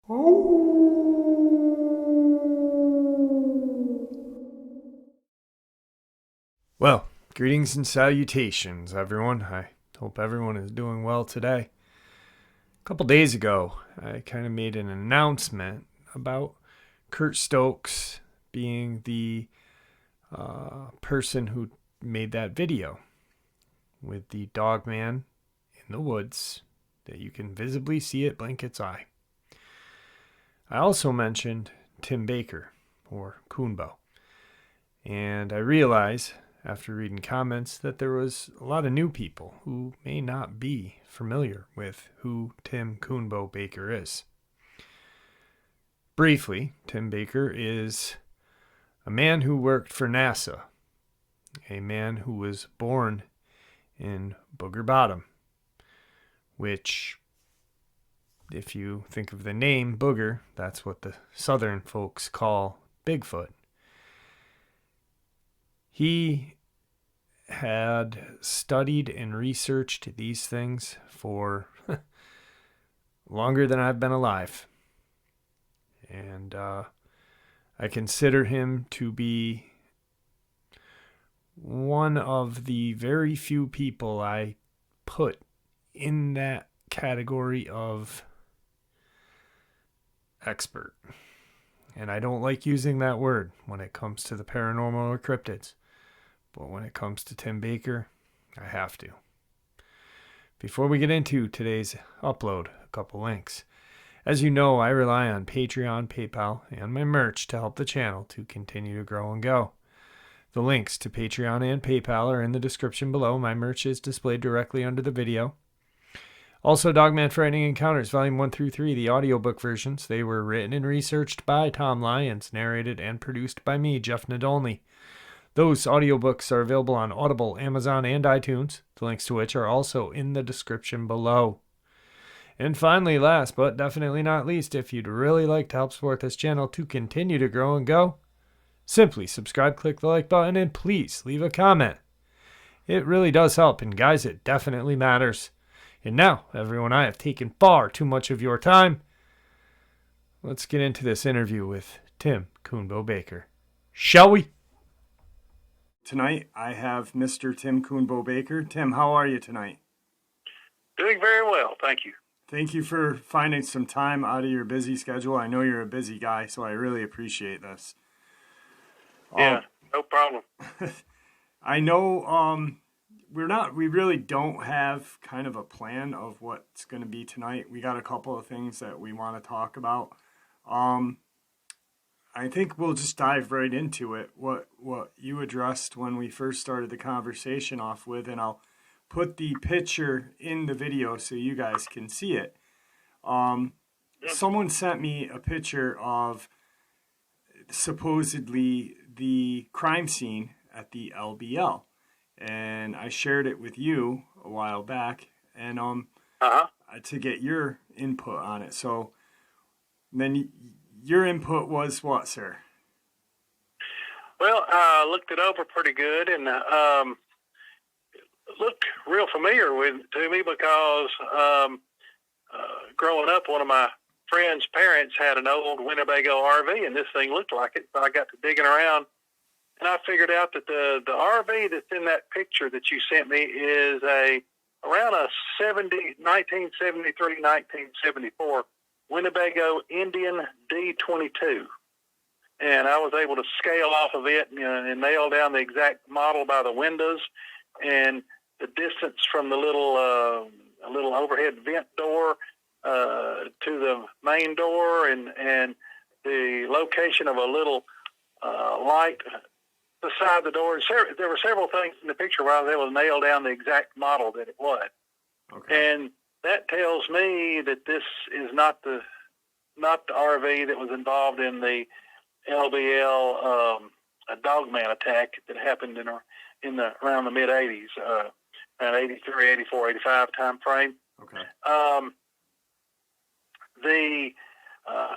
Well, greetings and salutations, everyone. I hope everyone is doing well today. A couple days ago, I kind of made an announcement about Kurt Stokes being the person who made that video with the Dogman in the woods that you can visibly see it blink its eye. I also mentioned Tim Baker, or Coonbo, and I realize after reading comments that there was a lot of new people who may not be familiar with who Tim Coonbo Baker is. Briefly, Tim Baker is a man who worked for NASA, a man who was born in Booger Bottom, which, if you think of the name Booger, that's what the southern folks call Bigfoot. He had studied and researched these things for longer than I've been alive. And I consider him to be one of the very few people I put in that category of expert. And I don't like using that word when it comes to the paranormal or cryptids. But when it comes to Tim Baker, I have to. Before we get into today's upload, a couple links. As you know, I rely on Patreon, PayPal, and my merch to help the channel to continue to grow and go. The links to Patreon and PayPal are in the description below. My merch is displayed directly under the video. Also, Dogman Frightening Encounters, Volume 1 through 3, the audiobook versions. They were written and researched by Tom Lyons, narrated and produced by me, Jeff Nadolny. Those audiobooks are available on Audible, Amazon, and iTunes, the links to which are also in the description below. And finally, last but definitely not least, if you'd really like to help support this channel to continue to grow and go, simply subscribe, click the like button, and please leave a comment. It really does help, and guys, it definitely matters. And now, everyone, I have taken far too much of your time. Let's get into this interview with Tim Coonbo Baker. Shall we? Tonight, I have Mr. Tim Coonbo Baker. Tim, how are you tonight? Doing very well, thank you. Thank you for finding some time out of your busy schedule. I know you're a busy guy, so I really appreciate this. Yeah, no problem. I know we really don't have kind of a plan of what's going to be tonight. We got a couple of things that we want to talk about. I think we'll just dive right into it. What you addressed when we first started the conversation off with, and I'll put the picture in the video so you guys can see it. Someone sent me a picture of supposedly the crime scene at the LBL, and I shared it with you a while back, and to get your input on it. So then your input was what, sir? Well, I looked it over pretty good, and looked real familiar to me because growing up, one of my friend's parents had an old Winnebago RV, and this thing looked like it. So I got to digging around, and I figured out that the RV that's in that picture that you sent me is around a 1973, 1974 Winnebago Indian D22. And I was able to scale off of it and nail down the exact model by the windows and the distance from the little overhead vent door to the main door, and the location of a little light beside the door. And there were several things in the picture where I was able to nail down the exact model that it was. Okay. And that tells me that this is not the RV that was involved in the LBL Dogman attack that happened around the mid 80s, around 83, 84, 85 time frame. Okay.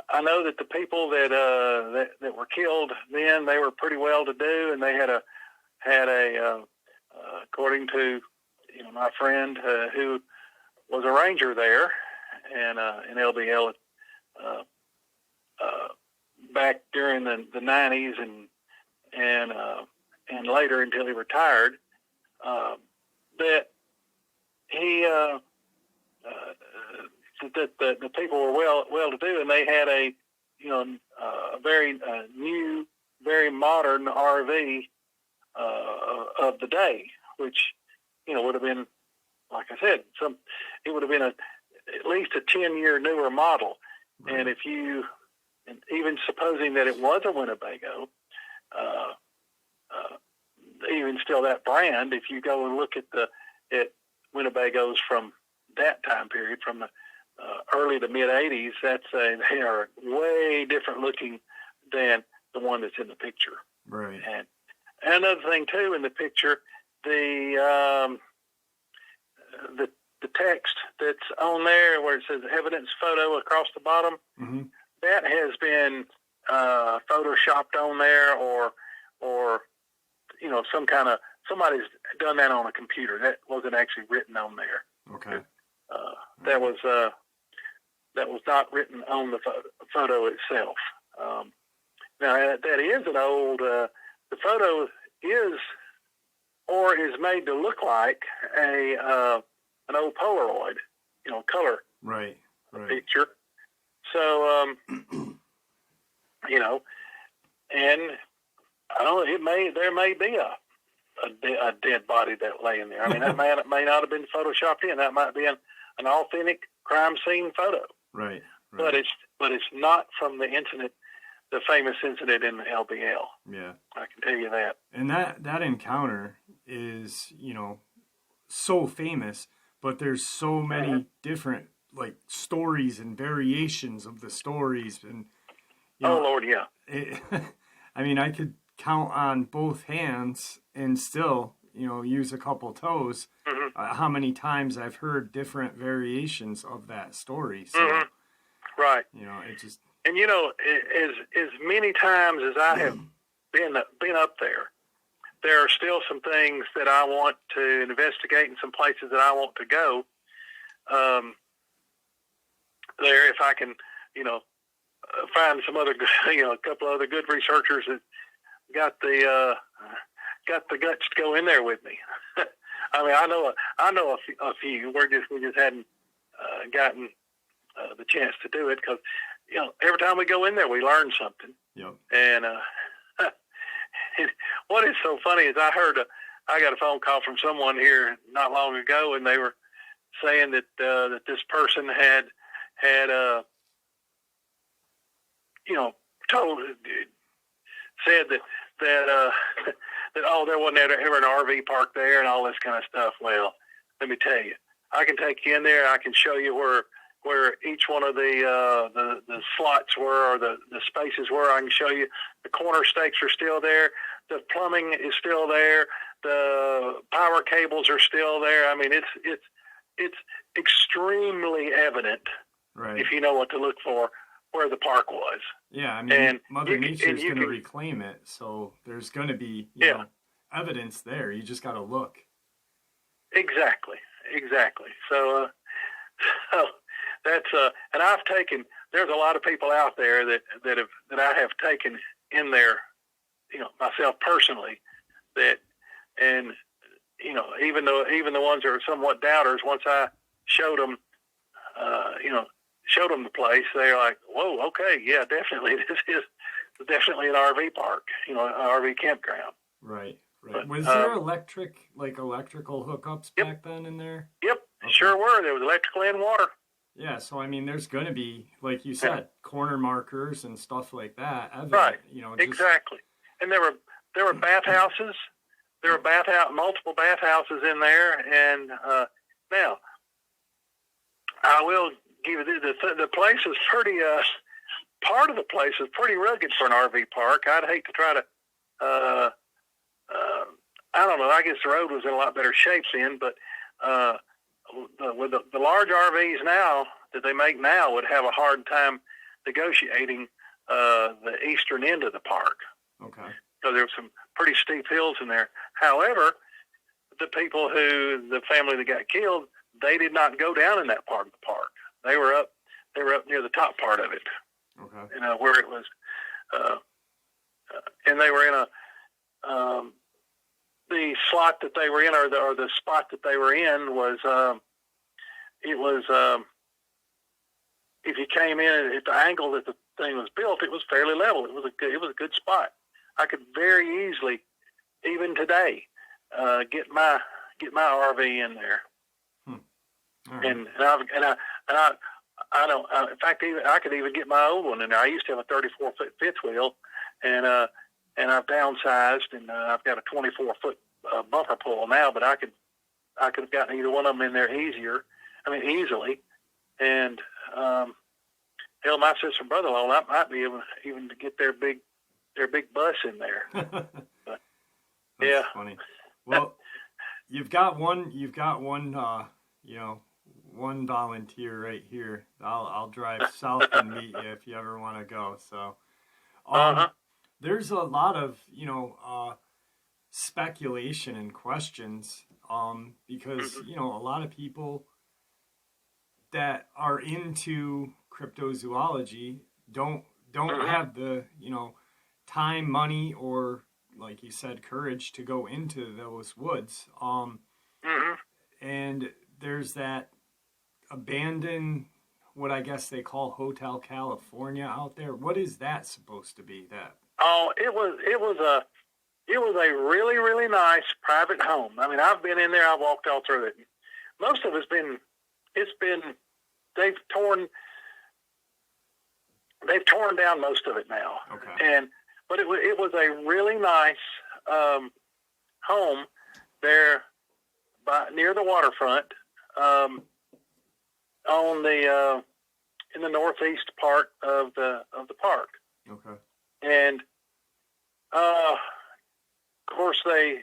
I know that the people that were killed then, they were pretty well to do, and they had according to my friend who was a ranger there and in LBL back during the 90s and later until he retired, that he that the people were well to do, and they had a very new, very modern RV of the day, which would have been, like I said, it would have been at least a 10-year newer model. Right. And even supposing that it was a Winnebago, even still that brand, if you go and look at Winnebagos from that time period, from the early to mid 80s, they are way different looking than the one that's in the picture. Right. And another thing too, in the picture, the text that's on there where it says evidence photo across the bottom, mm-hmm. that has been photoshopped on there, or somebody's done that on a computer. That wasn't actually written on there. Okay. That was not written on the photo itself. Now that is an old. The photo is made to look like an old Polaroid, color right. picture. So and I don't know. There may be a dead body that laying there. I mean, that may not have been photoshopped in. That might be an authentic crime scene photo. Right. But it's not from the incident, the famous incident in the LBL. Yeah, I can tell you that. And that encounter is so famous, but there's so many mm-hmm. different stories and variations of the stories, and Lord, yeah. I mean, I could count on both hands and still, use a couple toes, mm-hmm. How many times I've heard different variations of that story. So, mm-hmm. Right. It just... And, as many times as I have been up there are still some things that I want to investigate and some places that I want to go. There, if I can, find some other, a couple other good researchers that got the guts to go in there with me. I mean, I know a few. We just hadn't gotten the chance to do it because every time we go in there, we learn something. Yep. And what is so funny is I got a phone call from someone here not long ago, and they were saying that that this person had said that there wasn't ever an RV park there and all this kind of stuff. Well, let me tell you, I can take you in there. I can show you where each one of the slots were, or the spaces were. I can show you the corner stakes are still there. The plumbing is still there. The power cables are still there. I mean, it's extremely evident, right, if you know what to look for, where the park was. Yeah, I mean, Mother Nature is going to reclaim it, so there's going to be evidence there. You just got to look. Exactly. So that's and I've taken. There's a lot of people out there that I have taken in there, myself personally. That, and even the ones that are somewhat doubters, once I showed them, showed them the place, they're like, "Whoa, okay, yeah, definitely, this is definitely an RV park, an RV campground." Right. But, was there electrical hookups back then in there? Yep, okay. Sure were. There was electrical and water. Yeah, so I mean, there's going to be, like you said, corner markers and stuff like that. Right. Exactly. And there were bathhouses. There were multiple bathhouses in there, and now I will give you the place is pretty. Part of the place is pretty rugged for an RV park. I'd hate to try to. I don't know. I guess the road was in a lot better shape then, but with the large RVs now that they make now would have a hard time negotiating the eastern end of the park. Okay. So there were some pretty steep hills in there. However, the family that got killed, they did not go down in that part of the park. They were up near the top part of it. Okay. where it was, and they were in the slot that they were in, or the spot that they were in was, it was, if you came in at the angle that the thing was built, it was fairly level. It was a good spot. I could very easily, even today, get my RV in there. Right. And I don't. In fact, I could even get my old one in there. I used to have a 34-foot fifth wheel, and I've downsized, and I've got a 24-foot bumper pull now. But I could have gotten either one of them in there easily. And hell, my sister and brother-in-law, I might be able even to get their big bus in there. But, That's funny. Well, you've got one. One volunteer right here. I'll drive south and meet you if you ever want to go. So, there's a lot of speculation and questions because a lot of people that are into cryptozoology don't have the time, money, or like you said, courage to go into those woods. And there's that abandoned, what I guess they call Hotel California out there. What is that supposed to be? That? Oh, it was a really, really nice private home. I mean, I've been in there. I've walked all through it. Most of they've torn down most of it now. Okay. But it was a really nice home there near the waterfront, in the northeast part of the park. Okay. And of course they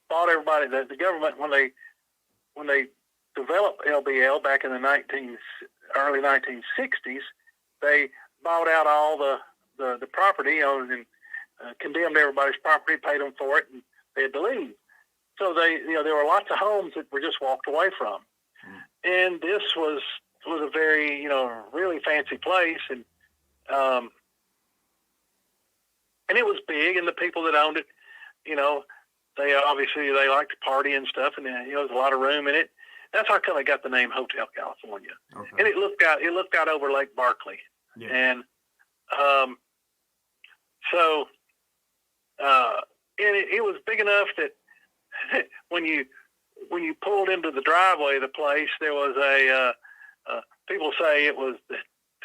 bought everybody. The government, when they developed LBL back in the early 1960s, they bought out all the property, and condemned everybody's property, paid them for it, and they had to leave. So there were lots of homes that were just walked away from. And this was a very, really fancy place, and it was big, and the people that owned it, they obviously liked to party and stuff, and there was a lot of room in it. That's how come I got the name Hotel California. Okay. And it looked out over Lake Barkley. Yeah. And it was big enough that when you pulled into the driveway of the place, there was people say it was,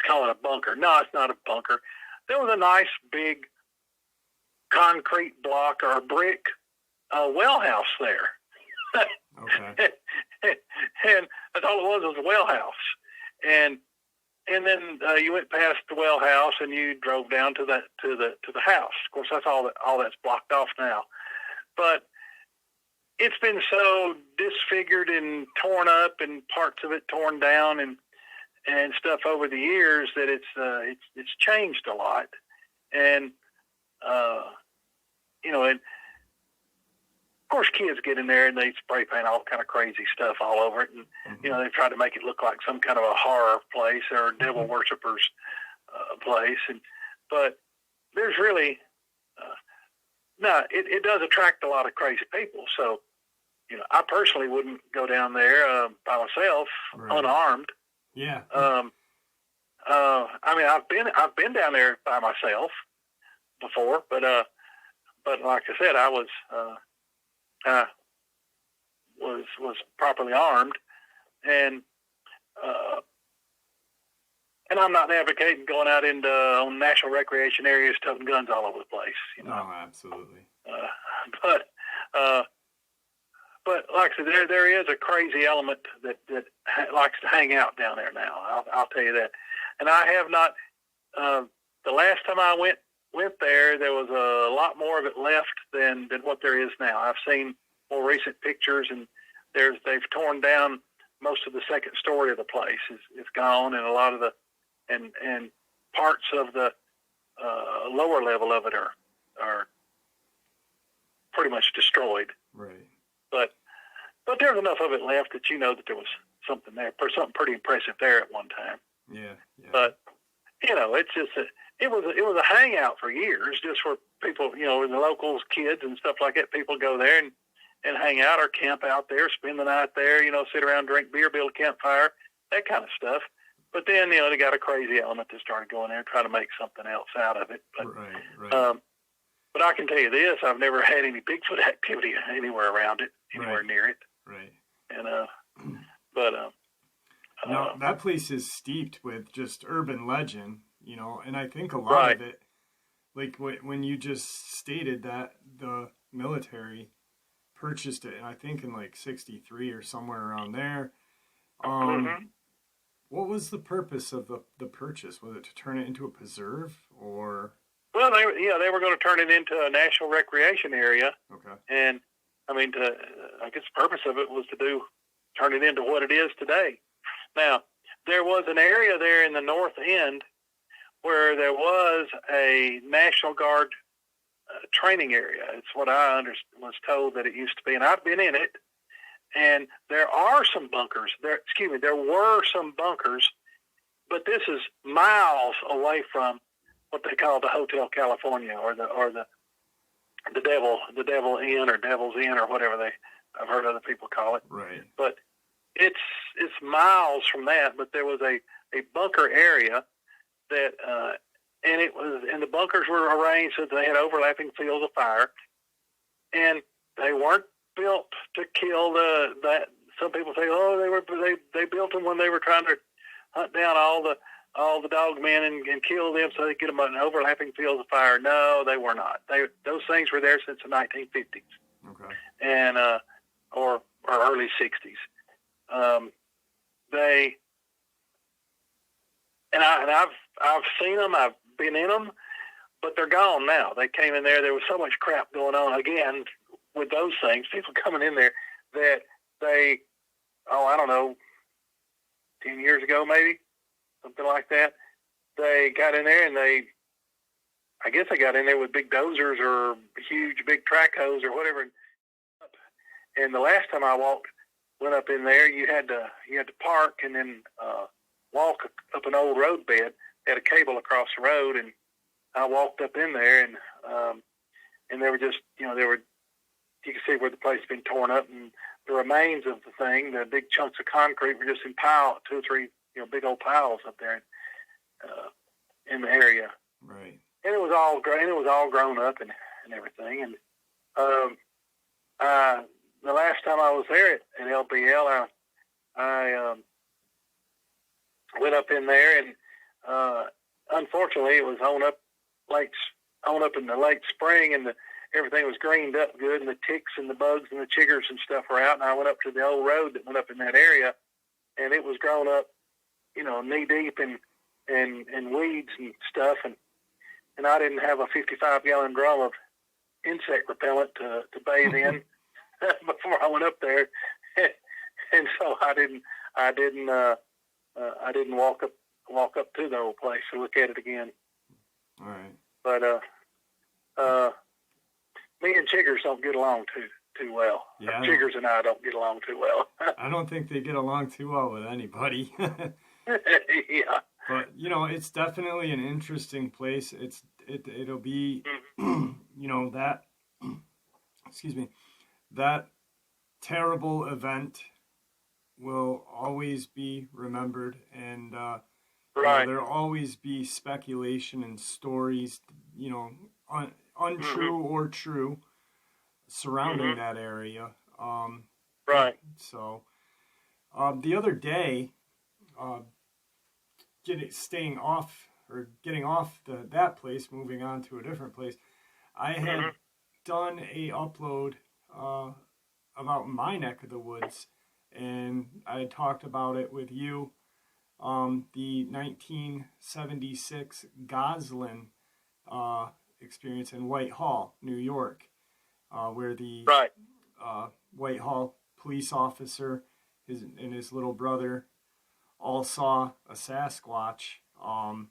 call it a bunker. No, it's not a bunker. There was a nice big concrete block or a brick well house there. Okay. And that's all it was a well house. And then you went past the well house and you drove down to the house. Of course, that's all that's blocked off now. But it's been so disfigured and torn up, and parts of it torn down and stuff over the years that it's changed a lot. And and of course kids get in there and they spray paint all kind of crazy stuff all over it, and they try to make it look like some kind of a horror place or a devil worshippers place. But there's really it does attract a lot of crazy people. So I personally wouldn't go down there by myself, right, unarmed. Yeah. I mean, I've been down there by myself before, but like I said, I was properly armed, and I'm not advocating going out on national recreation areas toting guns all over the place. No, absolutely. But like I said, there is a crazy element that likes to hang out down there now. I'll tell you that. And I have not. The last time I went there was a lot more of it left than what there is now. I've seen more recent pictures, and they've torn down most of the second story of the place is gone, and a lot of the and parts of the lower level of it are pretty much destroyed. Right. But there's enough of it left that that there was something there, something pretty impressive there at one time. Yeah. But it's just it was a hangout for years, just for people, the locals, kids and stuff like that. People go there and hang out or camp out there, spend the night there, sit around, drink beer, build a campfire, that kind of stuff. But then, they got a crazy element that started going there and trying to make something else out of it. But, right. But I can tell you this, I've never had any Bigfoot activity anywhere around it, anywhere near it. Right. And, but, now, that place is steeped with just urban legend, and I think a lot of it, like when you just stated that the military purchased it, and I think in like 63 or somewhere around there. What was the purpose of the purchase? Was it to turn it into a preserve, or? Well, they were going to turn it into a national recreation area. Okay. And I mean, I guess the purpose of it was to turn it into what it is today. Now, there was an area there in the north end where there was a National Guard training area. It's what I was told that it used to be, and I've been in it. And there are some bunkers there. There were some bunkers, but this is miles away from what they call the Hotel California or the Devil Inn or Devil's Inn or whatever I've heard other people call it. Right. But it's miles from that. But there was a bunker area that and the bunkers were arranged so that they had overlapping fields of fire, and they weren't built to kill that. Some people say, they built them when they were trying to hunt down all the dogmen and kill them so they get them in overlapping fields of fire. No, they were not. Those things were there since the 1950s. Okay. And or early 60s. I've seen them. I've been in them, but they're gone now. They came in there. There was so much crap going on again with those things. People coming in there that I don't know, 10 years ago maybe, something like that. They got in there and I guess they got in there with big dozers or huge big track hose or whatever. And the last time I went up in there, you had to park and then walk up an old road bed. Had a cable across the road, and I walked up in there, and they were just, you could see where the place had been torn up, and the remains of the thing, the big chunks of concrete, were just in 2 or 3, big old piles up there in the area. Right. And it was all grown up and everything. And the last time I was there at LBL, I went up in there, and unfortunately, it was on up in the late spring, and everything was greened up good, and the ticks and the bugs and the chiggers and stuff were out. And I went up to the old road that went up in that area, and it was grown up, knee deep in weeds and stuff, and I didn't have a 55-gallon drum of insect repellent to bathe in before I went up there, and so I didn't walk up to the old place to look at it again. All right. But me and chiggers don't get along too well. Yeah, chiggers and I don't get along too well. I don't think they get along too well with anybody. Yeah. But it's definitely an interesting place. It'll be that excuse me, that terrible event will always be remembered, and there'll always be speculation and stories, untrue or true, surrounding that area. Right. So, the other day, getting off that place, moving on to a different place, I had done a upload about my neck of the woods, and I had talked about it with you, the 1976 Goslin experience in Whitehall, New York, where the Whitehall police officer and his little brother all saw a Sasquatch. Have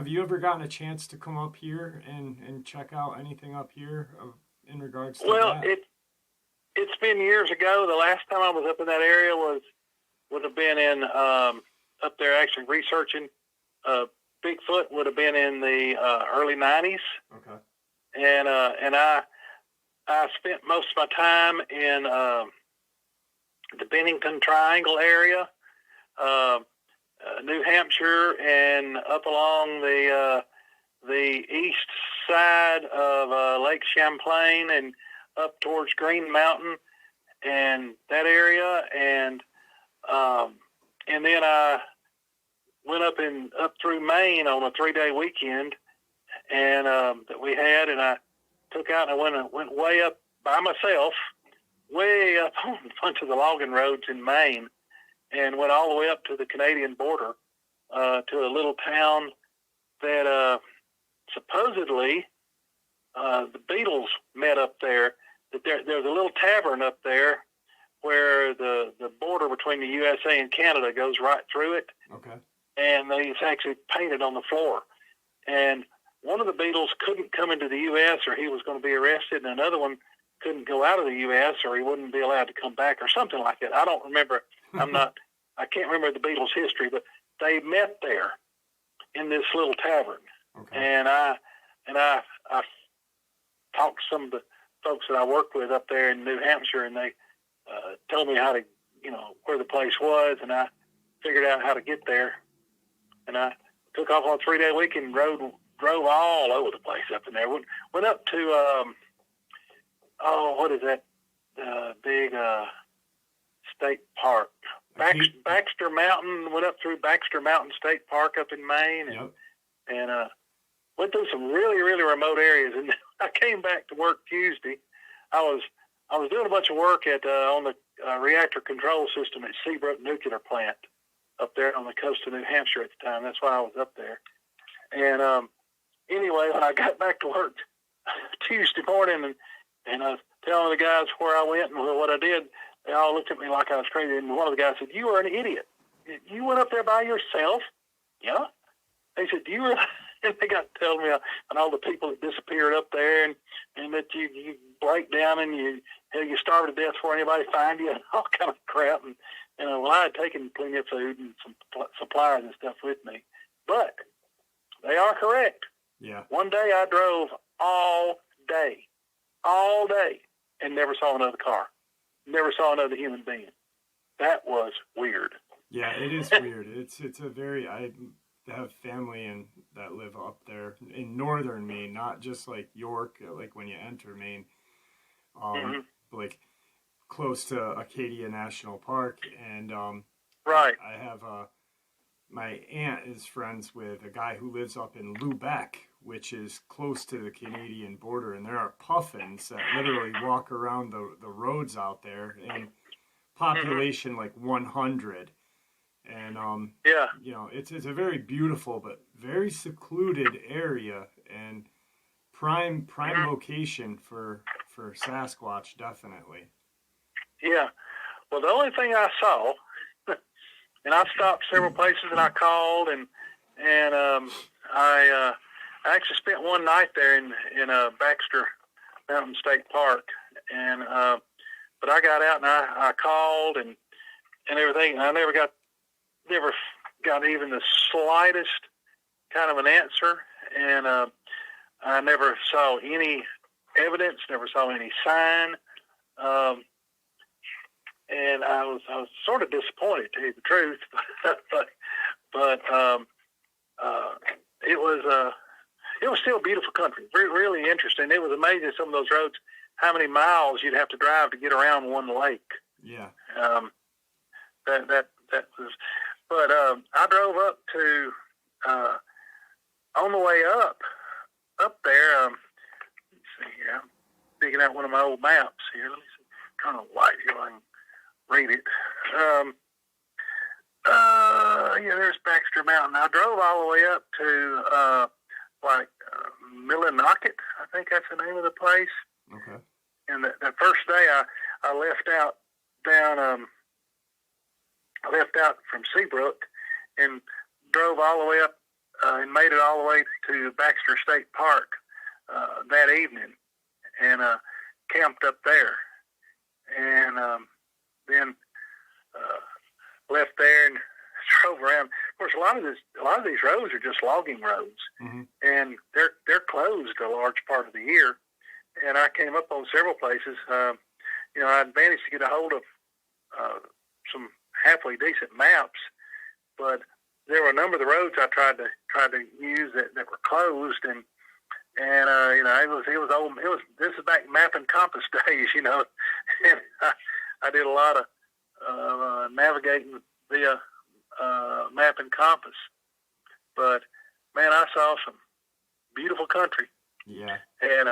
you ever gotten a chance to come up here and check out anything up here in regards to that? Well, it's been years ago. The last time I was up in that area would have been in up there actually researching Bigfoot would have been in the early 90s. Okay. And I spent most of my time in the Bennington Triangle area, New Hampshire, and up along the east side of Lake Champlain and up towards Green Mountain and that area, and then I went up through Maine on a 3-day weekend, and that we had, and I took out and I went way up by myself, way up on a bunch of the logging roads in Maine, and went all the way up to the Canadian border to a little town that supposedly the Beatles met up there. That there's a little tavern up there where the border between the USA and Canada goes right through it. Okay. And it's actually painted on the floor. And one of the Beatles couldn't come into the U.S. or he was going to be arrested, and another one couldn't go out of the U.S. or he wouldn't be allowed to come back or something like that. I don't remember. I can't remember the Beatles' history, but they met there in this little tavern. Okay. And I talked to some of the folks that I worked with up there in New Hampshire, and they told me how to, where the place was, and I figured out how to get there. And I took off on a 3-day weekend and drove all over the place up in there. Went up to, what is that big state park? Baxter Mountain. Went up through Baxter Mountain State Park up in Maine, and went through some really, really remote areas. And I came back to work Tuesday. I was doing a bunch of work on the reactor control system at Seabrook Nuclear Plant up there on the coast of New Hampshire at the time. That's why I was up there. And anyway, when I got back to work Tuesday morning and I was telling the guys where I went and what I did, they all looked at me like I was crazy. And one of the guys said, "You are an idiot. You went up there by yourself?" "Yeah." They said, "You were," and they got to telling me and all the people that disappeared up there, and that you break down and you starve to death before anybody find you, and all kind of crap. And well, I had taken plenty of food and some supplies and stuff with me, but they are correct. Yeah. One day I drove all day, and never saw another car, never saw another human being. That was weird. Yeah, it is weird. It's a very, I have family that live up there in northern Maine, not just like York, like when you enter Maine, like close to Acadia National Park. And right. I have my aunt is friends with a guy who lives up in Lubec, which is close to the Canadian border, and there are puffins that literally walk around the roads out there, and population like 100. And it's a very beautiful but very secluded area, and prime location for Sasquatch, definitely. Yeah. Well, the only thing I saw, and I stopped several places and I called, and I actually spent one night there in Baxter Mountain State Park, and but I got out and I called and everything, and I never got even the slightest kind of an answer, and I never saw any evidence, never saw any sign, and I was sort of disappointed, to tell you the truth, but it was still beautiful country, really interesting. It was amazing, some of those roads, how many miles you'd have to drive to get around one lake. Yeah. That was. But I drove up to, on the way up there, let's see here, I'm digging out one of my old maps here. Let me see, turn on the light here so I can read it. There's Baxter Mountain. I drove all the way up to, Millinocket, I think that's the name of the place. Okay. And that first day I left out down, I left out from Seabrook and drove all the way up and made it all the way to Baxter State Park that evening, and camped up there, and then left there and drove around. Of course, a lot of these roads are just logging roads, and they're closed a large part of the year. And I came up on several places. I managed to get a hold of some halfway decent maps, but there were a number of the roads I tried to use that were closed, and this is back map and compass days, and I did a lot of navigating via map and compass. But man, I saw some beautiful country. Yeah. And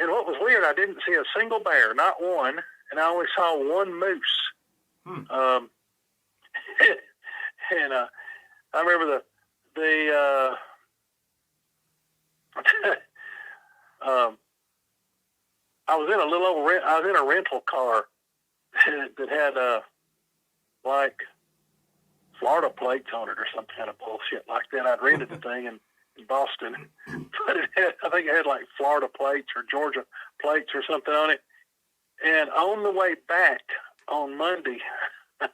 what was weird, I didn't see a single bear, not one, and I only saw one moose. And I remember I was in a rental car that had like Florida plates on it or some kind of bullshit like that. I'd rented the thing in Boston, but I think it had like Florida plates or Georgia plates or something on it. And on the way back on Monday, I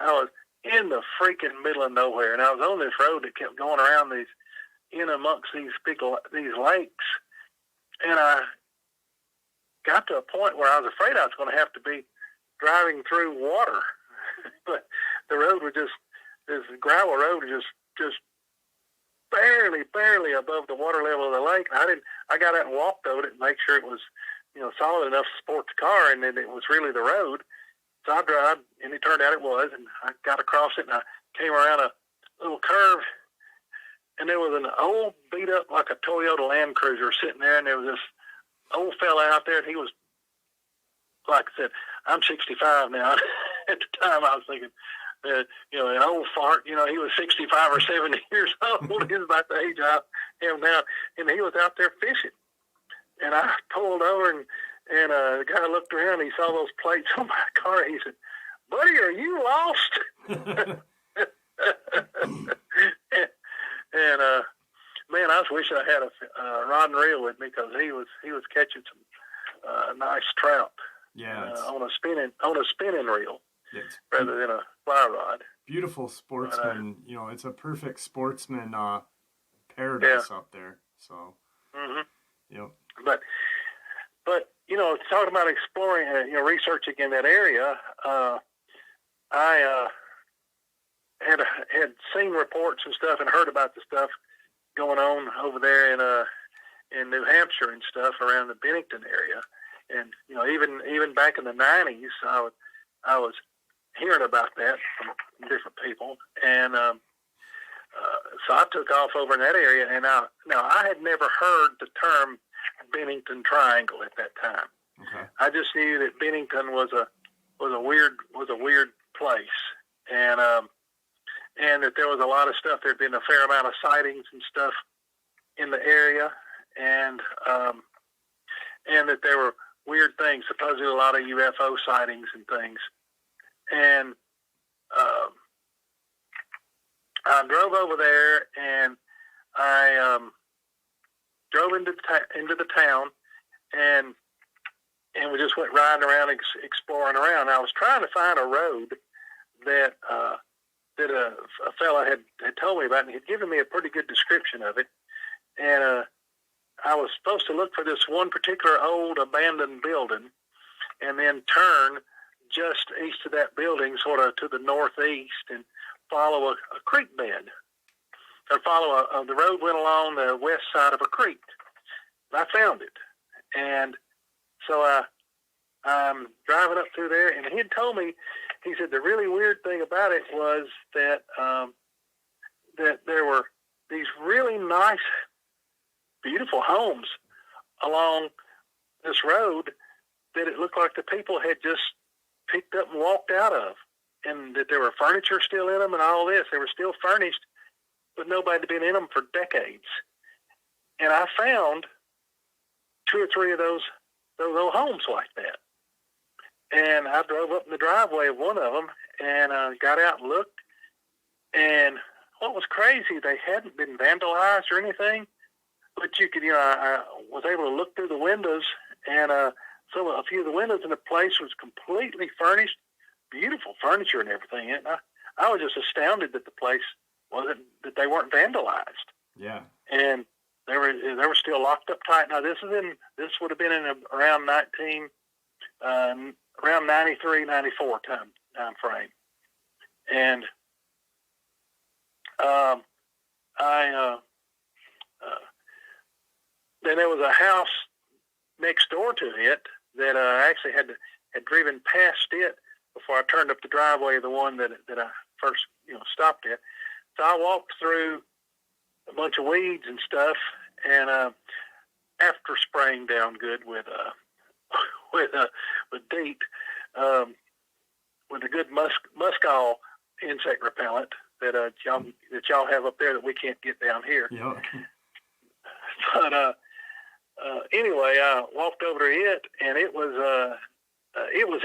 was in the freaking middle of nowhere, and I was on this road that kept going around in amongst these lakes, and I got to a point where I was afraid I was going to have to be driving through water, but the road was this gravel road was just barely above the water level of the lake. I got out and walked over it and make sure it was, solid enough to support the car, and then it was really the road. So I drive, and it turned out it was, and I got across it, and I came around a little curve, and there was an old beat-up, like a Toyota Land Cruiser sitting there, and there was this old fella out there, and he was, like I said, I'm 65 now. At the time, I was thinking, an old fart, he was 65 or 70 years old. He was about the age I am now, and he was out there fishing. And I pulled over, and the guy looked around, and he saw those plates on my car, and he said, "Buddy, are you lost?" and man, I was wishing I had a rod and reel with me, because he was catching some nice trout. Yeah, on a spinning reel, rather than a fly rod. Beautiful sportsman. It's a perfect sportsman paradise up there. So, But talking about exploring, researching in that area, I had seen reports and stuff and heard about the stuff going on over there in New Hampshire and stuff around the Bennington area, and even back in the 90s, I was hearing about that from different people, and so I took off over in that area, and now I had never heard the term Bennington Triangle at that time. Okay. I just knew that Bennington was a weird place, and that there was a lot of stuff. There'd been a fair amount of sightings and stuff in the area, and that there were weird things, supposedly a lot of UFO sightings and things. And I drove over there, and I drove into the town, and we just went riding around, exploring around. I was trying to find a road that a fella had told me about, and he'd given me a pretty good description of it. And I was supposed to look for this one particular old abandoned building, and then turn just east of that building, sort of to the northeast, and follow a creek bed. Or follow the road went along the west side of a creek. I found it, and so I'm driving up through there, and he'd told me, he said the really weird thing about it was that that there were these really nice, beautiful homes along this road that it looked like the people had just picked up and walked out of, and that there were furniture still in them and all this. They were still furnished, but nobody had been in them for decades. And I found 2 or 3 of those old homes like that. And I drove up in the driveway of one of them, and got out and looked. And what was crazy, they hadn't been vandalized or anything, but you could, I was able to look through the windows, and a few of the windows in the place was completely furnished, beautiful furniture and everything. And I was just astounded that the place that they weren't vandalized. Yeah. And they were still locked up tight. Now this would have been in around 93, 94 time frame. And then there was a house next door to it that I actually had driven past it before I turned up the driveway of the one that I first stopped at. So I walked through a bunch of weeds and stuff, and after spraying down good with DEET, with a good muskal insect repellent that y'all have up there that we can't get down here. Yeah. But anyway, I walked over to it, and it was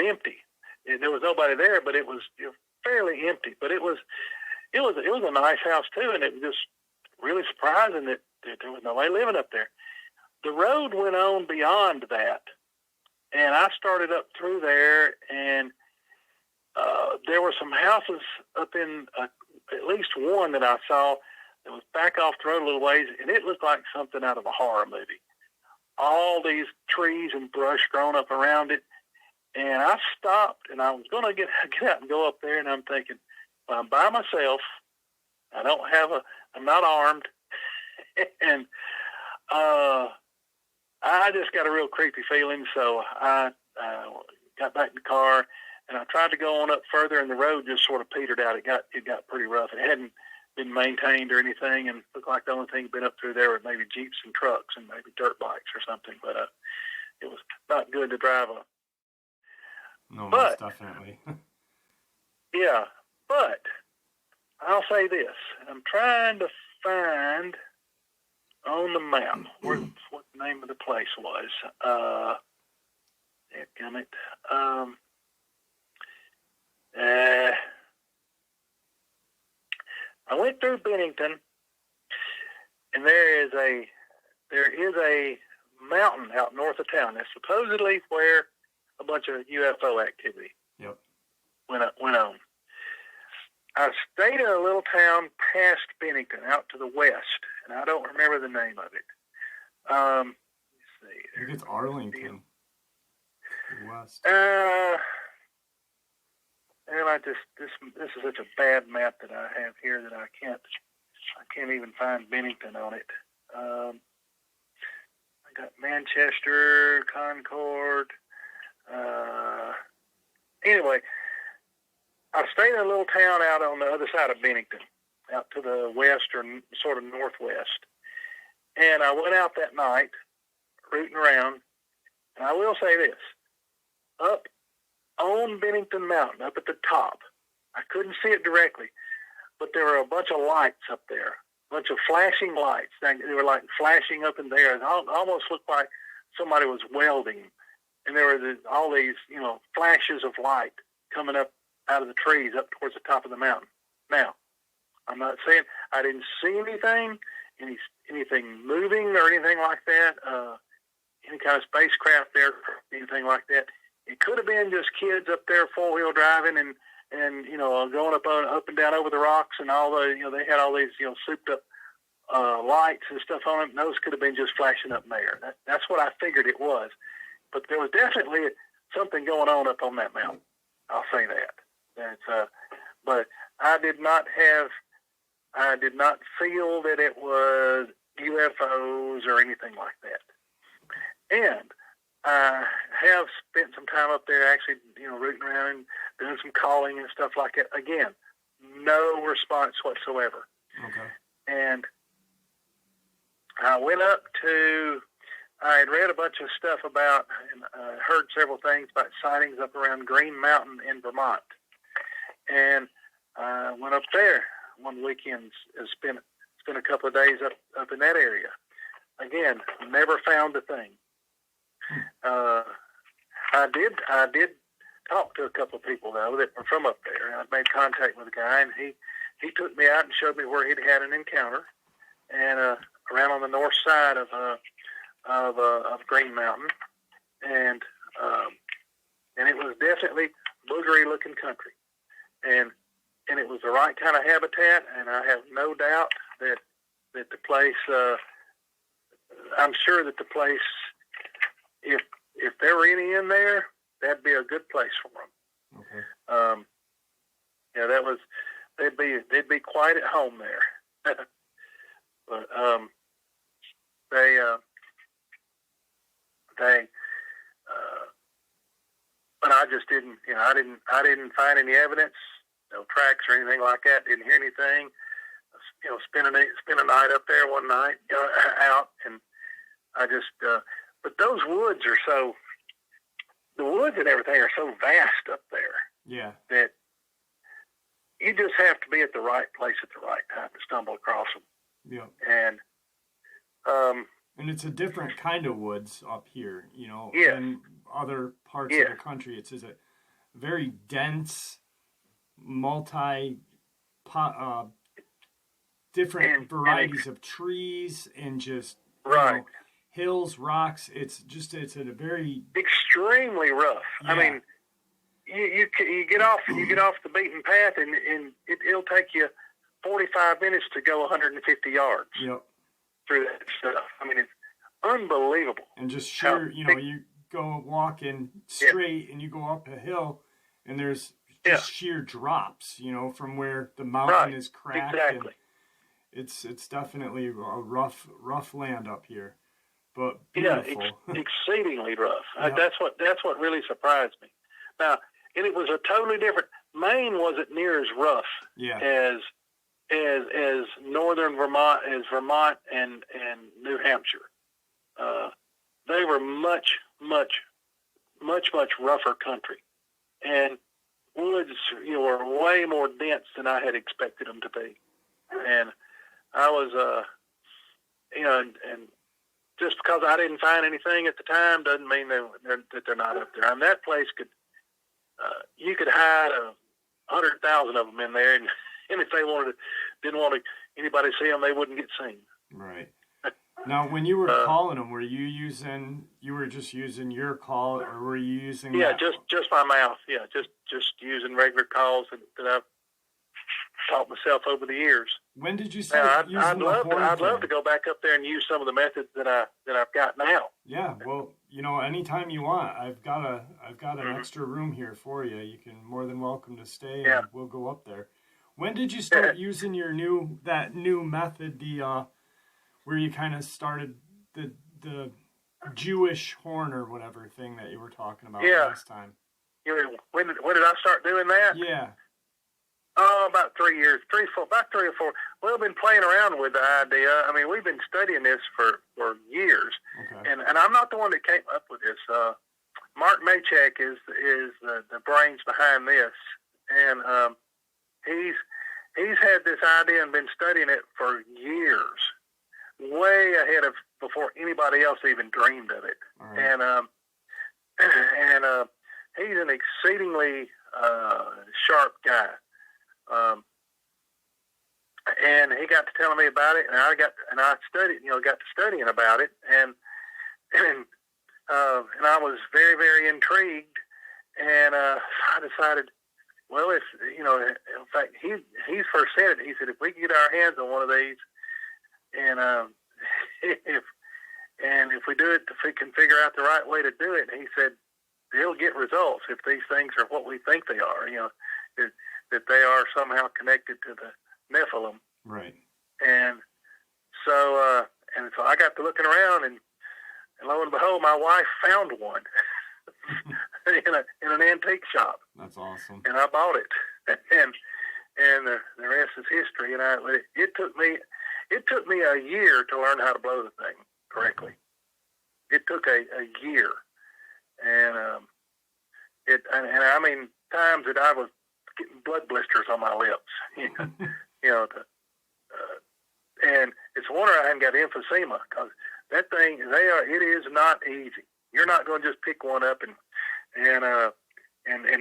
empty. There was nobody there, but it was fairly empty. But it was a nice house too, and it was just really surprising that there was nobody living up there. The road went on beyond that, and I started up through there, and there were some houses up in at least one that I saw that was back off the road a little ways, and it looked like something out of a horror movie. All these trees and brush growing up around it, and I stopped, and I was going to get out and go up there, and I'm thinking, well, I'm by myself. I'm not armed, and I just got a real creepy feeling, so I got back in the car, and I tried to go on up further, and the road just sort of petered out. It got pretty rough. It hadn't been maintained or anything, and looked like the only thing been up through there were maybe Jeeps and trucks and maybe dirt bikes or something, but it was not good to drive on. No, most definitely. Yeah, but I'll say this. I'm trying to find on the map what the name of the place was. Dadgummit. I went through Bennington, and there is a mountain out north of town. That's supposedly where a bunch of UFO activity went on. I stayed in a little town past Bennington, out to the west, and I don't remember the name of it. Let's see. I think it's Arlington. West. And this is such a bad map that I have here that I can't even find Bennington on it. I got Manchester, Concord. Anyway, I stayed in a little town out on the other side of Bennington, out to the west or sort of northwest. And I went out that night, rooting around. And I will say this, up on Bennington Mountain, up at the top, I couldn't see it directly, but there were a bunch of lights up there, a bunch of flashing lights. They were like flashing up in there. It almost looked like somebody was welding. And there were all these, flashes of light coming up out of the trees up towards the top of the mountain. Now, I'm not saying I didn't see anything moving or anything like that, any kind of spacecraft there, anything like that. It could have been just kids up there four-wheel driving and going up and down over the rocks and all the, they had all these, souped up lights and stuff on them. Those could have been just flashing up there. That's what I figured it was. But there was definitely something going on up on that mountain. I'll say that. But I did not feel that it was UFOs or anything like that. And I have spent some time up there actually, rooting around and doing some calling and stuff like that. Again, no response whatsoever. Okay. And I went up to, I had read a bunch of stuff about and heard several things about sightings up around Green Mountain in Vermont. And I went up there one weekend and spent a couple of days up in that area. Again, never found a thing. I did talk to a couple of people though that were from up there. I made contact with a guy, and he took me out and showed me where he'd had an encounter, and around on the north side of Green Mountain, and it was definitely boogery looking country, and and it was the right kind of habitat, and I have no doubt that the place, I'm sure that the place, if there were any in there, that'd be a good place for them. Okay. They'd be quite at home there. But but I just didn't, I didn't find any evidence, no tracks or anything like that. Didn't hear anything. Spend a night up there one night, out, and I just. But those woods the woods and everything are so vast up there. Yeah. That you just have to be at the right place at the right time to stumble across them. Yeah. And it's a different kind of woods up here, yes. than other parts Yes. of the country. It's a very dense, different varieties of trees and just right. Hills, rocks. It's a very extremely rough. Yeah. I mean, you get off the beaten path, and it'll take you 45 minutes to go 150 yards. Yep. Through that stuff. I mean, it's unbelievable. And just sheer, you go walking straight and you go up a hill, and there's just sheer drops, from where the mountain is cracked. Exactly. And it's definitely a rough land up here, but beautiful. Yeah, exceedingly rough. Yeah. That's what really surprised me. Now, and it was a totally different. Maine wasn't near as rough as northern Vermont, and New Hampshire. They were much rougher country, and woods were way more dense than I had expected them to be. And I was and just because I didn't find anything at the time doesn't mean that they're not up there. And that place you could hide 100,000 of them in there, and if they didn't want anybody to see them, they wouldn't get seen. Right. Now, when you were calling them, were you were just using your call, or were you using? Yeah, just my mouth. Yeah, just using regular calls that I've taught myself over the years. When did you start using I'd love to go back up there and use some of the methods that I've got now. Yeah, well, anytime you want, I've got an extra room here for you. You can more than welcome to stay, and we'll go up there. When did you start using your new method, where you kind of started the Jewish horn or whatever thing that you were talking about last time? When did I start doing that? Yeah. Oh, about 3 years, about 3 or 4. We've been playing around with the idea. I mean, we've been studying this for years, okay. and I'm not the one that came up with this. Mark Maychek is the brains behind this, and he's had this idea and been studying it for years, way ahead of before anybody else even dreamed of it. Right. And he's an exceedingly sharp guy. And he got to telling me about it, and I studied, got to studying about it, and I was very, very intrigued, and I decided, well, if in fact, he first said it. He said, if we can get our hands on one of these, and if we do it, if we can figure out the right way to do it, he said, they'll get results if these things are what we think they are. That they are somehow connected to the Nephilim. Right. And so I got to looking around, and lo and behold, my wife found one in an antique shop. That's awesome. And I bought it, and the rest is history. And it took me a year to learn how to blow the thing correctly. It took a year, and I mean times that I was getting blood blisters on my lips, and it's a wonder I hadn't got emphysema, because that thing, it is not easy. You're not going to just pick one up and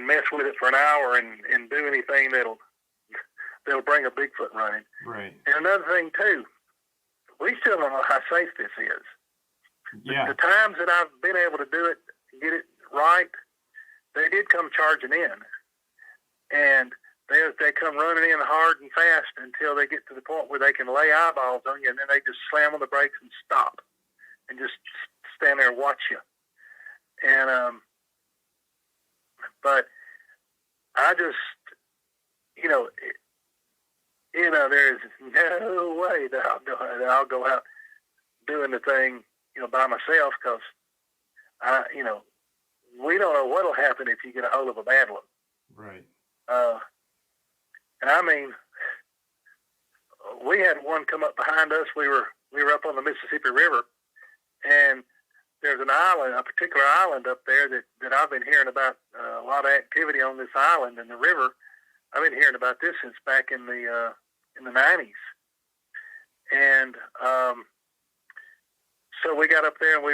mess with it for an hour and do anything that'll bring a Bigfoot running. Right. And another thing too, we still don't know how safe this is. Yeah. The times that I've been able to do it, get it right, they did come charging in. And they come running in hard and fast until they get to the point where they can lay eyeballs on you, and then they just slam on the brakes and stop and just stand there and watch you. And but I just, there's no way that I'll go out doing the thing, by myself, because we don't know what'll happen if you get a hold of a bad one. Right. And I mean, we had one come up behind us. We were up on the Mississippi River, and there's an island, a particular island up there that I've been hearing about, a lot of activity on this island and the river. I've been hearing about this since back in the 90s. And so we got up there, and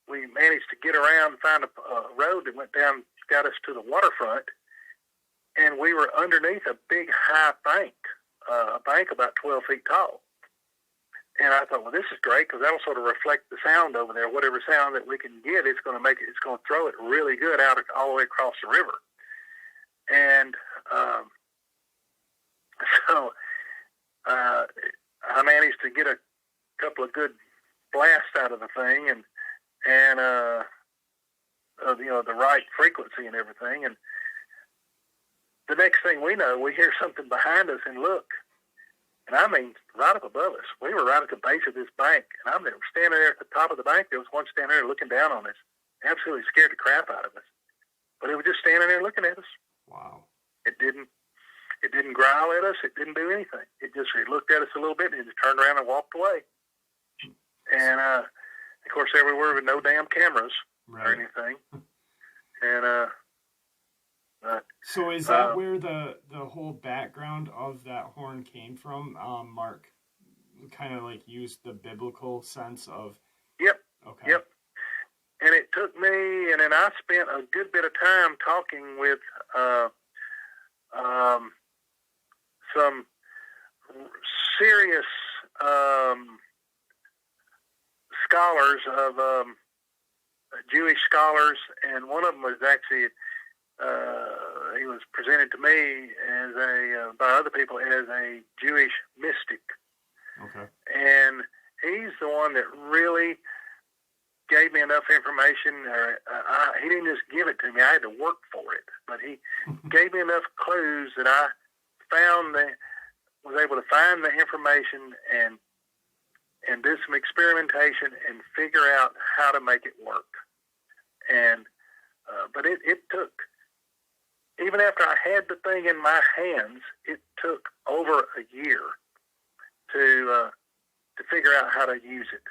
we managed to get around and find a road that went down, got us to the waterfront, and we were underneath a big high bank, a bank about 12 feet tall. And I thought, well, this is great, because that'll sort of reflect the sound over there. Whatever sound that we can get, it's going to throw it really good out all the way across the river. And so I managed to get a couple of good blasts out of the thing, and the right frequency and everything. And the next thing we know, we hear something behind us and look. And I mean, right up above us. We were right at the base of this bank, and I'm standing there at the top of the bank. There was one standing there looking down on us, absolutely scared the crap out of us. But it was just standing there looking at us. Wow. It didn't growl at us. It didn't do anything. It looked at us a little bit, and it just turned around and walked away. And of course, everywhere with no damn cameras or anything. And so is that where the whole background of that horn came from? Mark kind of like used the biblical sense of. Yep. Okay. Yep. And it took me, and then I spent a good bit of time talking with some serious scholars of Jewish scholars, and one of them was actually he was presented to me as by other people as a Jewish mystic. Okay. And he's the one that really gave me enough information. He didn't just give it to me; I had to work for it. But he gave me enough clues that I was able to find the information and do some experimentation and figure out how to make it work. And but it took, even after I had the thing in my hands, it took over a year to figure out how to use it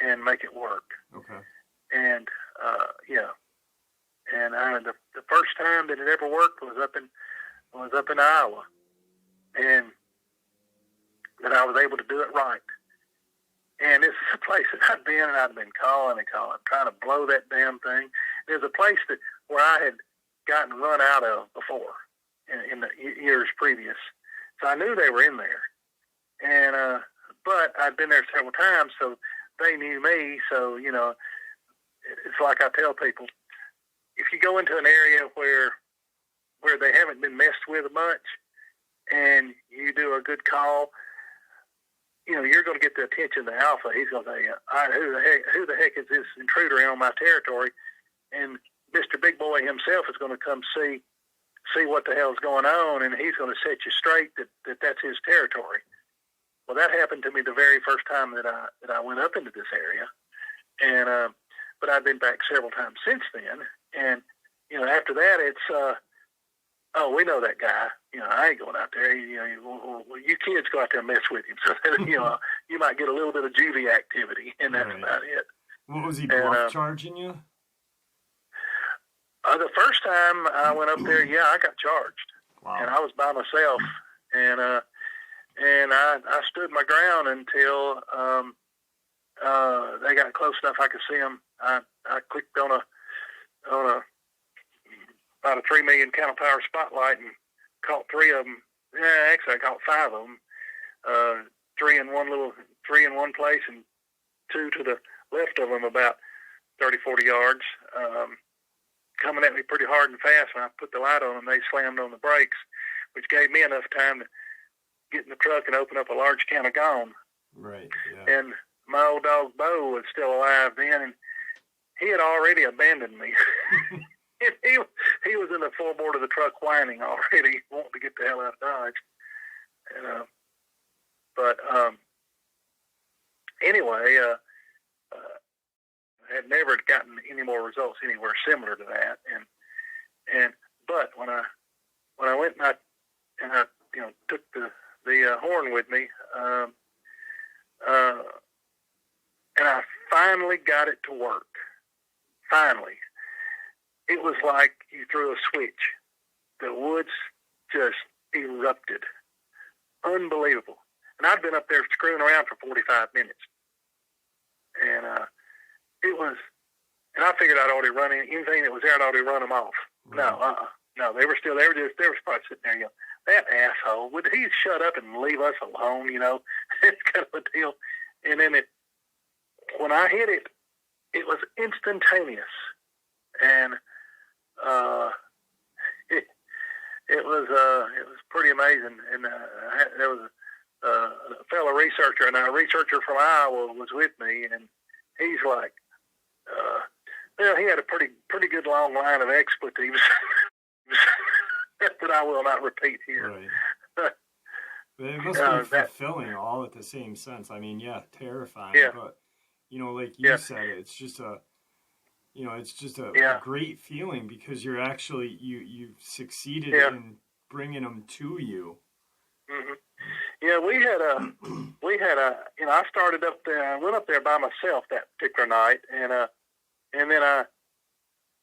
and make it work. Okay. And and the first time that it ever worked was up in Iowa, and that I was able to do it right. And this is a place that I'd been calling, trying to blow that damn thing. There's a place where I had gotten run out of before in the years previous. So I knew they were in there. And, but I'd been there several times, so they knew me. So, it's like I tell people, if you go into an area where they haven't been messed with much and you do a good call, you're going to get the attention of the alpha. He's going to say, all right, who the heck is this intruder on my territory? And Mr. Big Boy himself is going to come see what the hell's going on, and he's going to set you straight that that's his territory. Well, that happened to me the very first time that I went up into this area, and but I've been back several times since then. And after that, it's oh, we know that guy. I ain't going out there. You kids go out there and mess with him. So that, you might get a little bit of juvie activity, and that's about it. What was he bluff charging you? The first time I went up there, I got charged. Wow. And I was by myself, and I stood my ground until they got close enough I could see them. I clicked on about a 3 million count power spotlight and caught 3 of them. Yeah, actually I caught 5 of them. 3 in one place and 2 to the left of them, about 30, 40 yards. Coming at me pretty hard and fast. When I put the light on them, they slammed on the brakes. which gave me enough time to get in the truck and open up a large can of gone. Right. Yeah. And my old dog Bo was still alive then, and he had already abandoned me. he was in the floorboard of the truck whining already, wanting to get the hell out of Dodge. And but anyway, I had never gotten any more results anywhere similar to that. But when I went and I took the horn with me, and I finally got it to work. Finally. It was like you threw a switch. The woods just erupted. Unbelievable. And I'd been up there screwing around for 45 minutes. And and I figured I'd already run anything that was there, I'd already run them off. Right. No, they were still, they were probably sitting there, that asshole, would he shut up and leave us alone, It's kind of a deal. And then when I hit it, it was instantaneous. And it was pretty amazing. And there was a fellow researcher, and a researcher from Iowa was with me, and he's like, he had a pretty good long line of expletives that I will not repeat here. Right. It must be fulfilling all at the same sense. I mean, terrifying, but like you said, it's just a great feeling because you're actually you've succeeded in bringing them to you. Mm-hmm. Yeah, we had a I started up there. I went up there by myself that particular night, and then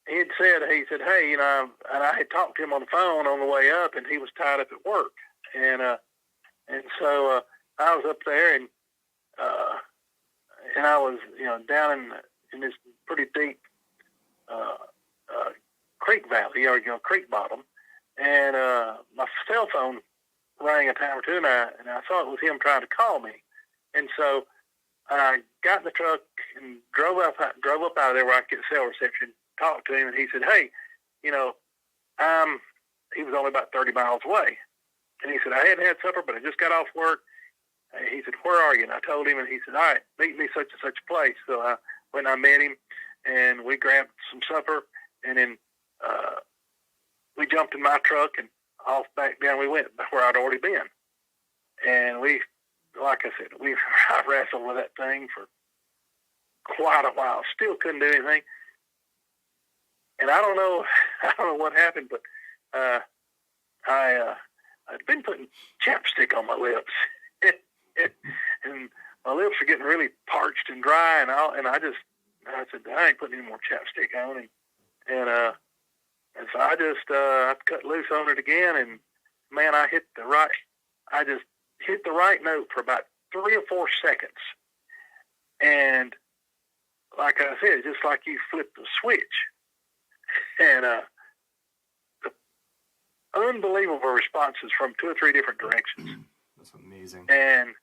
he said, hey, and I had talked to him on the phone on the way up, and he was tied up at work, and so I was up there, and I was down in this pretty deep creek valley, or creek bottom, and my cell phone rang a time or two, and I thought it was him trying to call me, and so I got in the truck and drove up out of there where I could get cell reception, talked to him, and he said, hey, he was only about 30 miles away, and he said, I hadn't had supper, but I just got off work. He said, where are you? And I told him, and he said, all right, meet me such and such a place. So I went and I met him, and we grabbed some supper, and then we jumped in my truck, and off back down we went where I'd already been. And we, like I said, I wrestled with that thing for quite a while. Still couldn't do anything. And I don't know what happened, but I'd been putting chapstick on my lips, and my lips were getting really parched and dry, and I said, I ain't putting any more chapstick on, and so I just I cut loose on it again, and man, I just hit the right note for about 3 or 4 seconds, and like I said, just like you flipped the switch, and the unbelievable responses from 2 or 3 different directions. That's amazing. And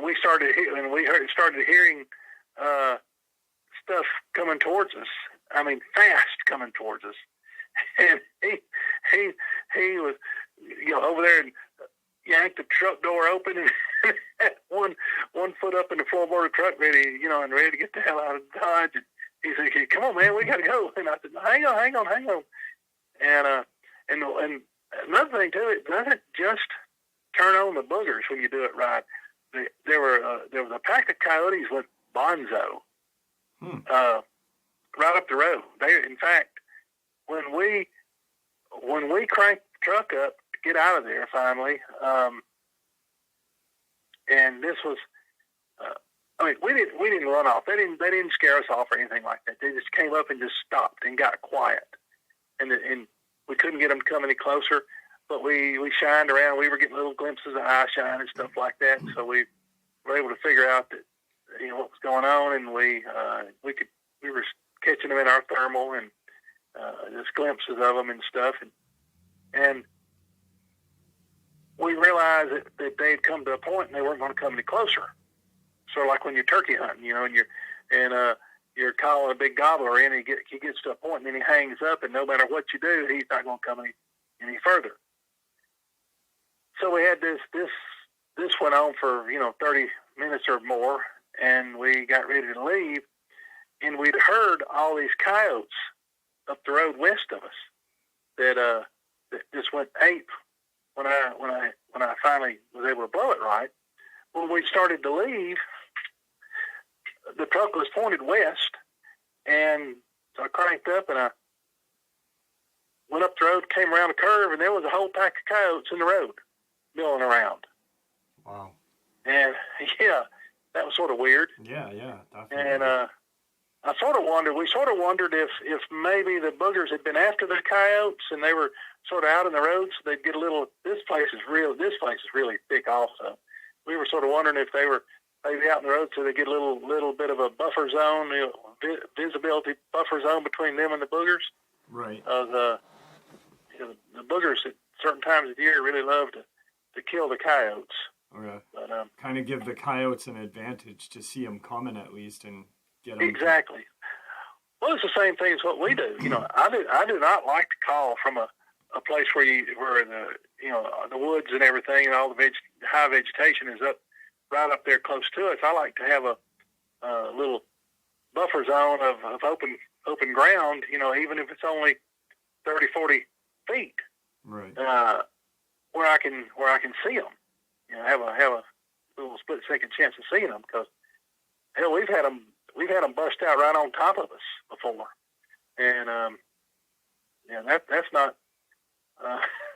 we started hearing stuff coming towards us. I mean, fast coming towards us. And he was, over there and yanked the truck door open and had one foot up in the floorboard of the truck, ready to get the hell out of Dodge. And he said, "Come on, man, we got to go." And I said, "Hang on." And another thing too, it doesn't just turn on the boogers when you do it right. There was a pack of coyotes went bonzo right up the road. In fact, when we cranked the truck up to get out of there finally, and this was, we didn't run off. They didn't scare us off or anything like that. They just came up and just stopped and got quiet, and we couldn't get them to come any closer. But we shined around. We were getting little glimpses of eye shine and stuff like that. So we were able to figure out that what was going on, and we were catching them in our thermal and just glimpses of them and stuff, and we realized that they had come to a point and they weren't going to come any closer. Sort of like when you're turkey hunting, and you're calling a big gobbler in, and he gets to a point and then he hangs up, and no matter what you do, he's not going to come any further. So we had this went on for 30 minutes or more, and we got ready to leave, and we'd heard all these coyotes up the road west of us that just went ape when I finally was able to blow it right. When we started to leave, the truck was pointed west, and so I cranked up and I went up the road, came around a curve, and there was a whole pack of coyotes in the road milling around. Wow. And yeah, that was sort of weird. Yeah, definitely. And we sort of wondered if maybe the boogers had been after the coyotes and they were sort of out in the road, so they'd get a little. This place is really thick also. We were sort of wondering if they were maybe out in the road, so they get a little bit of a buffer zone, visibility buffer zone between them and the boogers. Right. The boogers at certain times of the year really love to kill the coyotes. Okay. But, kind of give the coyotes an advantage to see them coming at least and get them. Exactly. Well, it's the same thing as what we do. I do not like to call from a place where the woods and everything and all the high vegetation is right up there close to us. I like to have a little buffer zone of open ground. Even if it's only 30, 40 feet. Right. Where I can see them. Have a little split second chance of seeing them, because hell, we've had them bust out right on top of us before, and that's not.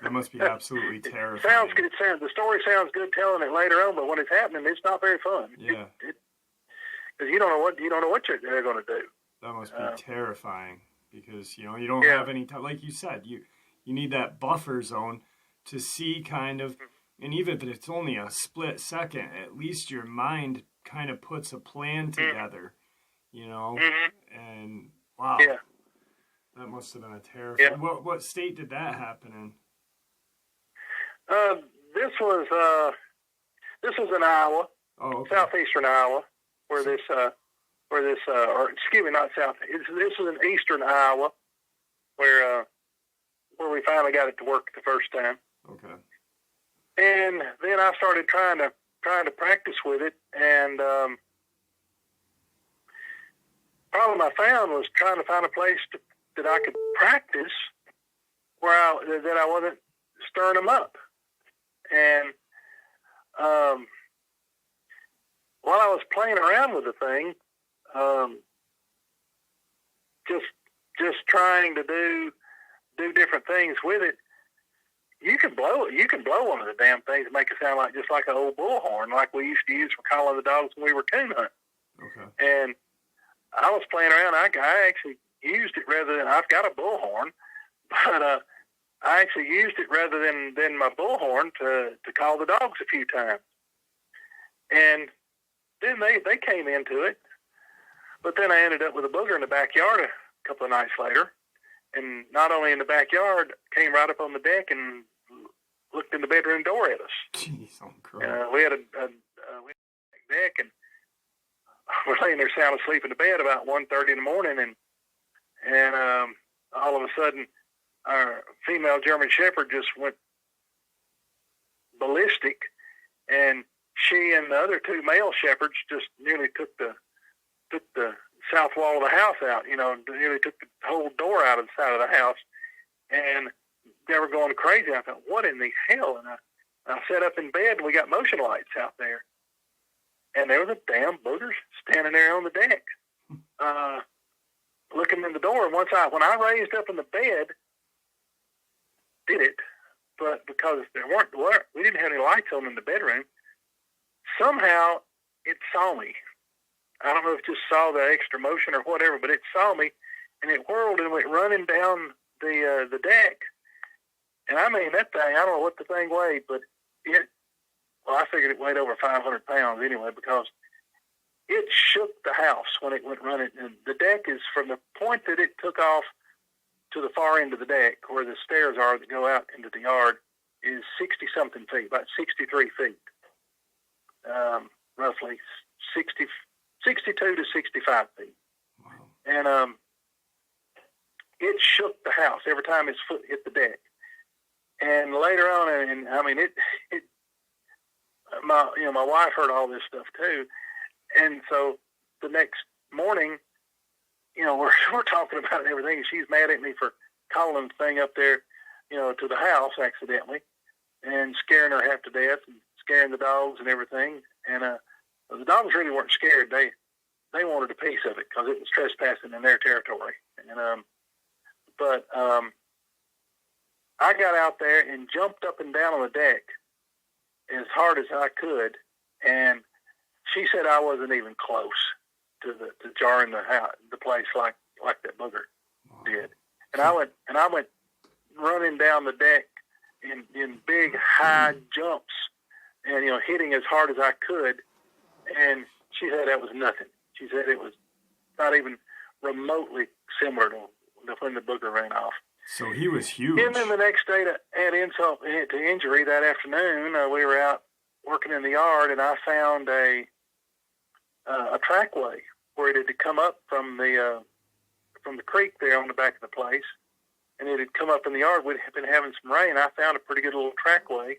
That must be absolutely terrifying. The story sounds good telling it later on, but when it's happening, it's not very fun. Yeah. Because you don't know what they're going to do. That must be terrifying, because you don't have any time. Like you said, you need that buffer zone to see kind of. And even if it's only a split second, at least your mind kind of puts a plan together, Mm-hmm. And wow, that must have been a terrifying. Yeah. What state did that happen in? This was in Iowa, southeastern Iowa, where this not south. This was in eastern Iowa, where we finally got it to work the first time. Okay. And then I started trying to practice with it, and problem I found was trying to find a place that I could practice that I wasn't stirring them up. And while I was playing around with the thing, just trying to do different things with it. You can blow one of the damn things and make it sound like just like an old bullhorn, like we used to use for calling the dogs when we were coon hunting. Okay. And I was playing around. I actually used it rather than I've got a bullhorn, but I actually used it rather than my bullhorn to call the dogs a few times. And then they came into it, but then I ended up with a booger in the backyard a couple of nights later. And not only in the backyard, came right up on the deck and looked in the bedroom door at us. Jeez, we had a deck, and we're laying there sound asleep in the bed about 1:30 in the morning, and all of a sudden, our female German Shepherd just went ballistic, and she and the other two male shepherds just nearly took the south wall of the house out, nearly took the whole door out of the side of the house, and they were going crazy. I thought, what in the hell? And I sat up in bed, and we got motion lights out there, and there was a damn boogers standing there on the deck, looking in the door. And when I raised up in the bed, did it, but because we didn't have any lights on in the bedroom, somehow it saw me. I don't know if it just saw the extra motion or whatever, but it saw me, and it whirled and went running down the deck. And I mean, that thing, I don't know what the thing weighed, but I figured it weighed over 500 pounds anyway, because it shook the house when it went running. And the deck is from the point that it took off to the far end of the deck, where the stairs are that go out into the yard, is 60-something feet, about 63 feet, roughly 62 to 65 feet. Wow. And it shook the house every time its foot hit the deck. And later on, and I mean, my wife heard all this stuff too. And so the next morning, we're talking about it and everything. And she's mad at me for calling the thing up there, to the house accidentally and scaring her half to death and scaring the dogs and everything. And the dogs really weren't scared. They wanted a piece of it because it was trespassing in their territory. And but I got out there and jumped up and down on the deck as hard as I could, and she said I wasn't even close to jarring the place like that booger did. And I went running down the deck in big high jumps and hitting as hard as I could. And she said that was nothing. She said it was not even remotely similar to when the booger ran off. So he was huge. And then the next day, to add insult to injury, that afternoon we were out working in the yard, and I found a trackway where it had come up from the creek there on the back of the place, and it had come up in the yard. We'd been having some rain. I found a pretty good little trackway.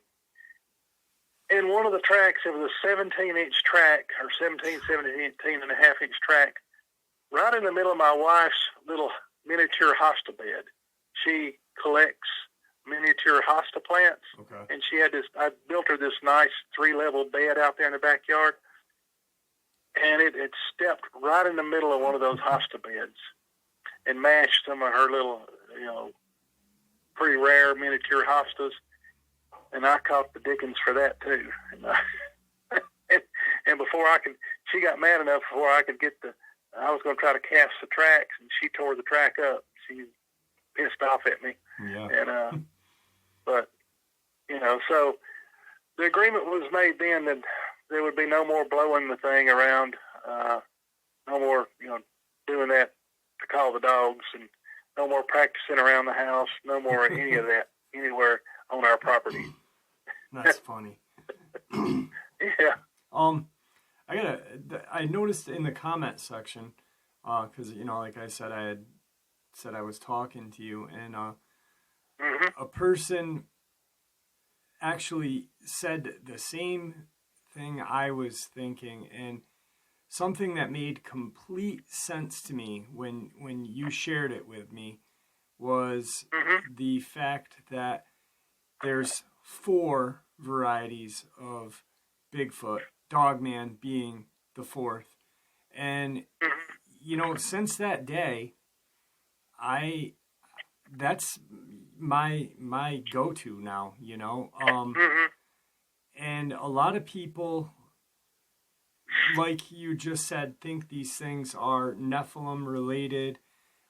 And one of the tracks, it was a 17-inch track, or 17 and a half inch track, right in the middle of my wife's little miniature hosta bed. She collects miniature hosta plants, okay. And she had I built her this nice 3-level bed out there in the backyard, and it stepped right in the middle of one of those hosta beds and mashed some of her little, pretty rare miniature hostas. And I caught the dickens for that too. And before she got mad enough before I could I was going to try to cast the tracks, and she tore the track up. She pissed off at me. Yeah. And, but, so the agreement was made then that there would be no more blowing the thing around, no more, doing that to call the dogs, and no more practicing around the house, no more any of that anywhere on our property. That's funny. Yeah. I noticed in the comment section, because like I said, I had said I was talking to you, and a person actually said the same thing I was thinking, and something that made complete sense to me when you shared it with me was the fact that there's 4 varieties of Bigfoot, Dogman being the 4th. And, since that day, that's my go-to now, and a lot of people, like you just said, think these things are Nephilim related.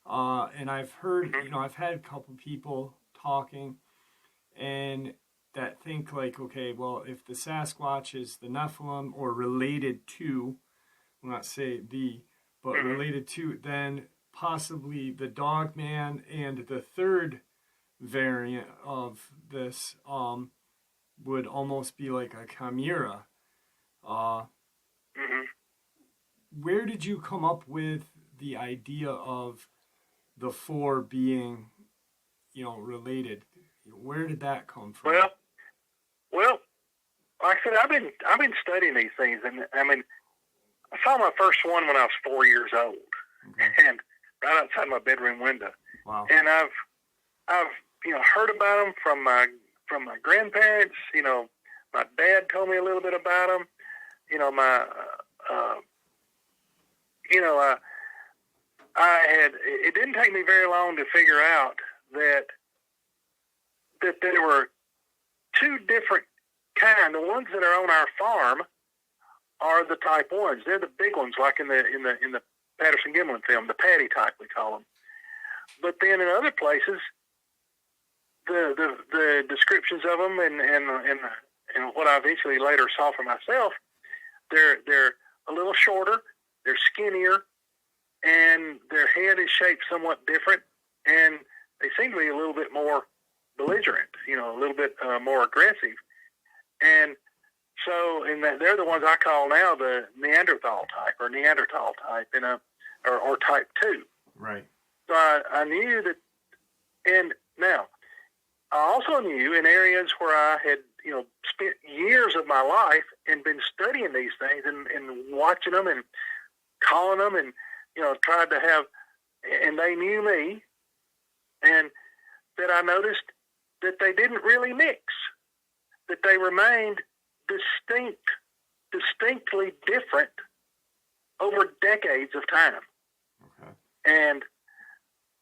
And I've heard, I've had a couple people talking and that think like, okay, well, if the Sasquatch is the Nephilim or related to, I'll not say but related to, then possibly the Dogman and the 3rd variant of this would almost be like a chimera. Where did you come up with the idea of the 4 being, related? Where did that come from? Well, like I said, I've been studying these things, and I mean, I saw my first one when I was 4 years old, and right outside my bedroom window. Wow. And I've heard about them from my grandparents. My dad told me a little bit about them. It didn't take me very long to figure out that there were 2 different kind. The ones that are on our farm are the type 1s. They're the big ones, like in the Patterson-Gimlin film, the patty type we call them. But then in other places, the descriptions of them and what I eventually later saw for myself, they're a little shorter, they're skinnier, and their head is shaped somewhat different, and they seem to be a little bit more belligerent, a little bit more aggressive. And so, they're the ones I call now the Neanderthal type or type 2. Right. So I knew that, and now, I also knew in areas where I had, spent years of my life and been studying these things and watching them and calling them and, tried to have, and they knew me, and that I noticed that they didn't really mix, that they remained distinctly different over decades of time. Okay. And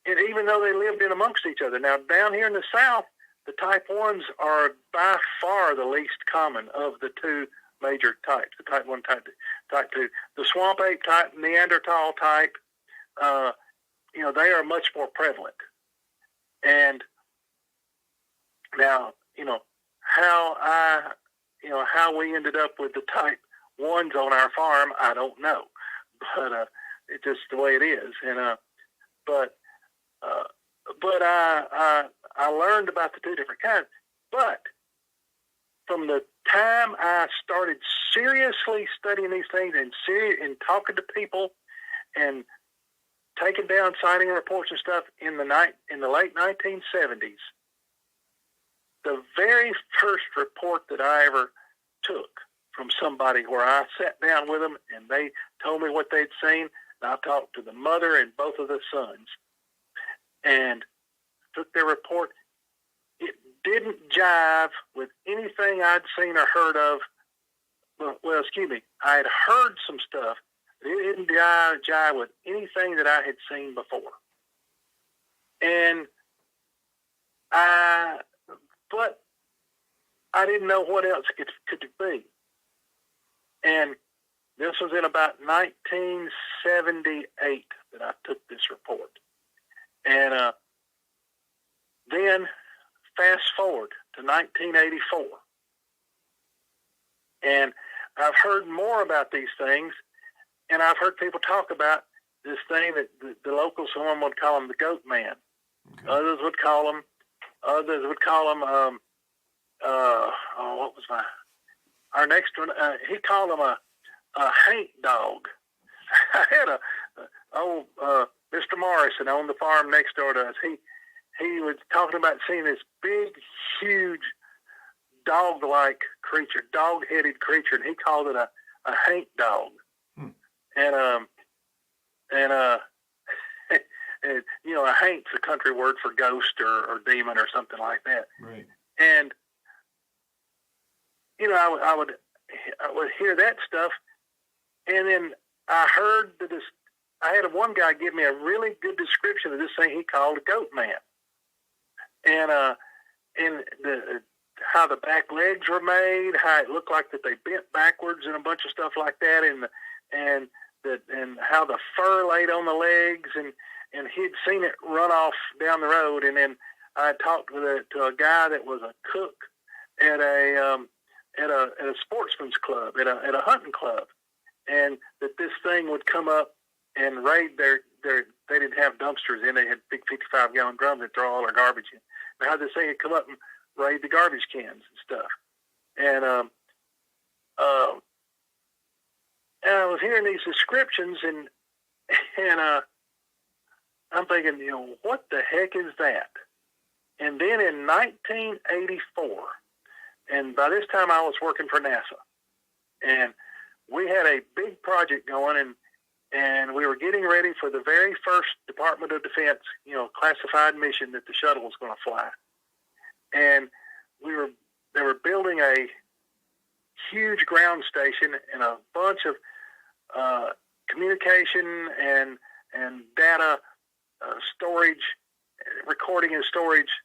even though they lived in amongst each other. Now, down here in the South, the type 1s are by far the least common of the two major types, the type 1, type 2. The swamp ape type, Neanderthal type, they are much more prevalent. And now, how we ended up with the type 1s on our farm, I don't know. But it's just the way it is. And but I learned about the two different kinds. But from the time I started seriously studying these things and talking to people and taking down sighting reports and stuff in the late 1970s, the very first report that I ever took from somebody where I sat down with them and they told me what they'd seen, and I talked to the mother and both of the sons and took their report. It didn't jive with anything I'd seen or heard of. Well, excuse me, I had heard some stuff. It didn't jive with anything that I had seen before. And but I didn't know what else could it be. And this was in about 1978 that I took this report. And then fast forward to 1984. And I've heard more about these things, and I've heard people talk about this thing that the local, someone would call him the goat man. Okay. Others would call him, what was our next one? He called him a haint dog. I had Mr. Morrison on the farm next door to us. He was talking about seeing this big, huge, dog-like creature, dog-headed creature, and he called it a haint dog. And a haint's a country word for ghost or demon or something like that. Right. And I would hear that stuff, and then I heard I had one guy give me a really good description of this thing he called a goat man, and how the back legs were made, how it looked like that they bent backwards, and a bunch of stuff like that, and how the fur laid on the legs, and he'd seen it run off down the road, and then I talked to a guy that was a cook at a sportsman's club, at a hunting club, and that this thing would come up and raid they didn't have dumpsters in, they had big 55-gallon drums and throw all their garbage in. And how this thing would come up and raid the garbage cans and stuff. And I was hearing these descriptions, and I'm thinking, what the heck is that? And then in 1984, and by this time I was working for NASA, and we had a big project going, and we were getting ready for the very first Department of Defense, classified mission that the shuttle was going to fly. And they were building a huge ground station and a bunch of communication and data storage, recording and storage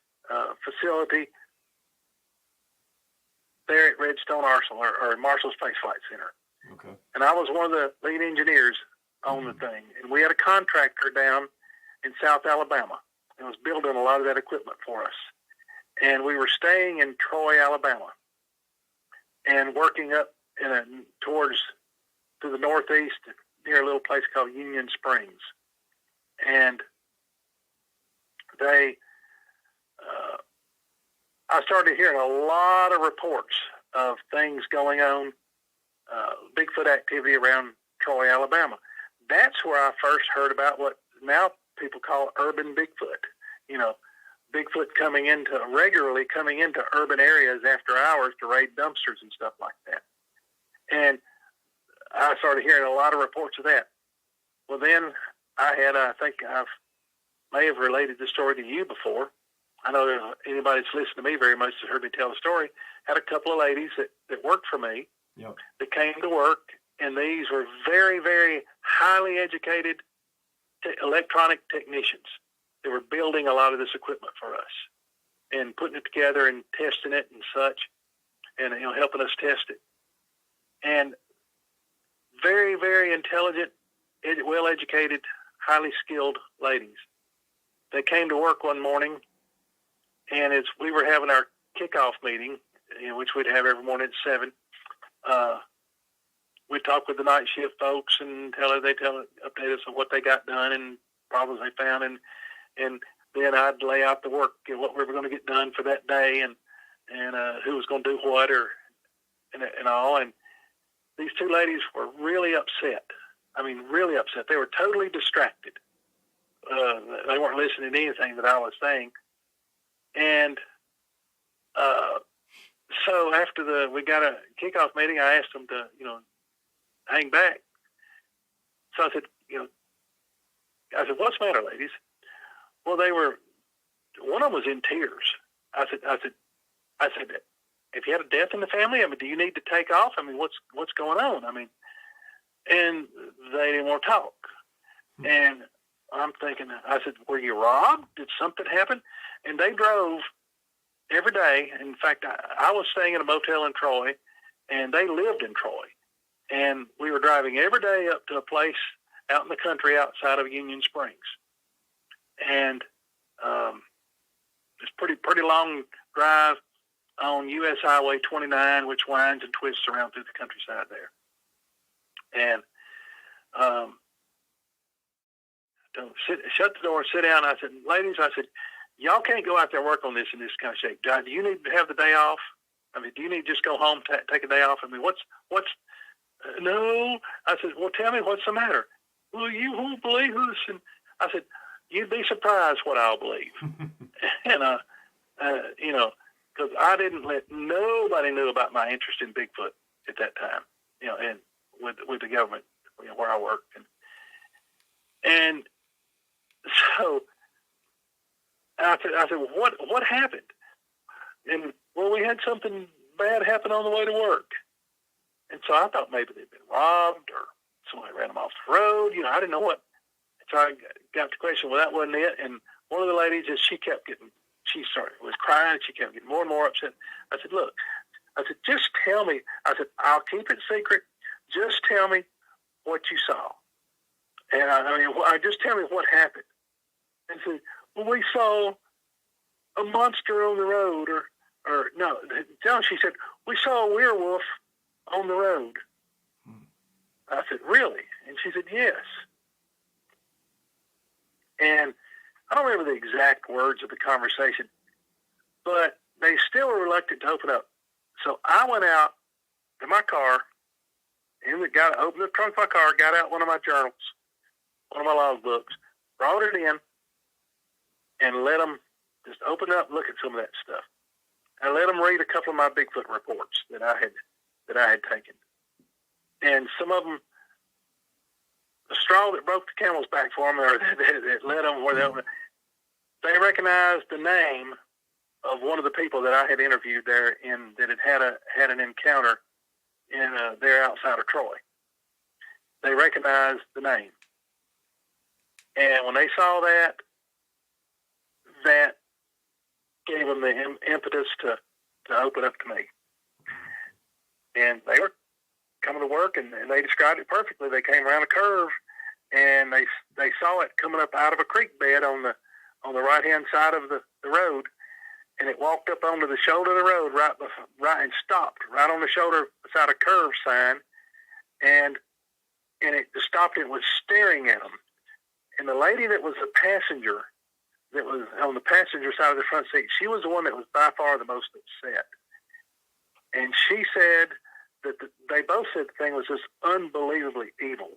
facility there at Redstone Arsenal or Marshall Space Flight Center. Okay. And I was one of the lead engineers on the thing. And we had a contractor down in South Alabama and was building a lot of that equipment for us. And we were staying in Troy, Alabama, and working up to the northeast near a little place called Union Springs. And I started hearing a lot of reports of things going on, Bigfoot activity around Troy, Alabama. That's where I first heard about what now people call urban Bigfoot. Bigfoot regularly coming into urban areas after hours to raid dumpsters and stuff like that. And I started hearing a lot of reports of that. Well, then I think I may have related the story to you before. I know that anybody that's listened to me very much has heard me tell the story. Had a couple of ladies that worked for me that came to work, and these were very, very highly educated electronic technicians. They were building a lot of this equipment for us and putting it together and testing it and such, and helping us test it. And very, very intelligent, well-educated, highly skilled ladies. They came to work one morning, and as we were having our kickoff meeting, which we'd have every morning at 7, we'd talk with the night shift folks and update us on what they got done and problems they found, and then I'd lay out the work and what we were going to get done for that day, and who was going to do what, and all. And these two ladies were really upset. I mean, really upset. They were totally distracted. They weren't listening to anything that I was saying. And so after we got a kickoff meeting, I asked them to, hang back. So I said, what's the matter, ladies? Well, one of them was in tears. I said, if you had a death in the family, do you need to take off? What's going on? And they didn't want to talk. And I'm thinking, I said, were you robbed? Did something happen? And they drove every day. In fact, I was staying in a motel in Troy, and they lived in Troy. And we were driving every day up to a place out in the country outside of Union Springs. And it's pretty long drive on U.S. Highway 29, which winds and twists around through the countryside there. And shut the door and sit down. I said, ladies, y'all can't go out there and work on this in this kind of shape. Do you need to have the day off? Do you need to just go home, take a day off? No. I said, well, tell me what's the matter. Well, you won't believe this. And I said, you'd be surprised what I'll believe. And, because I didn't let nobody knew about my interest in Bigfoot at that time, and with the government, where I worked. And so I said, well, what happened? And, well, we had something bad happen on the way to work. And so I thought maybe they'd been robbed or somebody ran them off the road. I didn't know what. So I got the question, well, that wasn't it. And one of the ladies, she was crying. She kept getting more and more upset. I said, look, just tell me. I said, I'll keep it secret. Just tell me what you saw. And just tell me what happened. And said, well, we saw a monster on the road, or no. She said, we saw a werewolf on the road. I said, really? And she said, yes. And I don't remember the exact words of the conversation, but they still were reluctant to open up. So I went out to my car, and opened the trunk of my car, got out one of my journals, one of my logbooks, brought it in, and let them just open up and look at some of that stuff. I let them read a couple of my Bigfoot reports that I had taken. And some of them, the straw that broke the camel's back for them, or that led them where they recognized the name of one of the people that I had interviewed there that had an encounter in there outside of Troy. They recognized the name. And when they saw that gave them the impetus to open up to me. And they were coming to work, and they described it perfectly. They came around a curve, and they saw it coming up out of a creek bed on the right-hand side of the road, and it walked up onto the shoulder of the road right and stopped right on the shoulder beside a curve sign, and it stopped and was staring at them. And the lady that was the passenger, that was on the passenger side of the front seat, she was the one that was by far the most upset. And she said that they both said the thing was just unbelievably evil,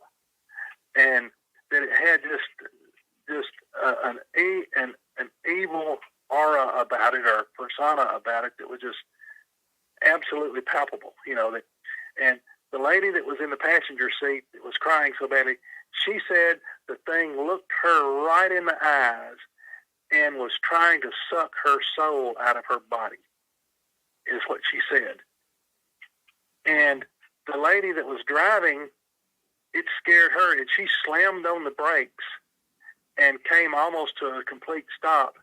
and that it had just an evil aura about it or persona about it that was just absolutely palpable, and the lady that was in the passenger seat that was crying so badly, she said the thing looked her right in the eyes and was trying to suck her soul out of her body, is what she said. And the lady that was driving, it scared her, and she slammed on the brakes and came almost to a complete stop.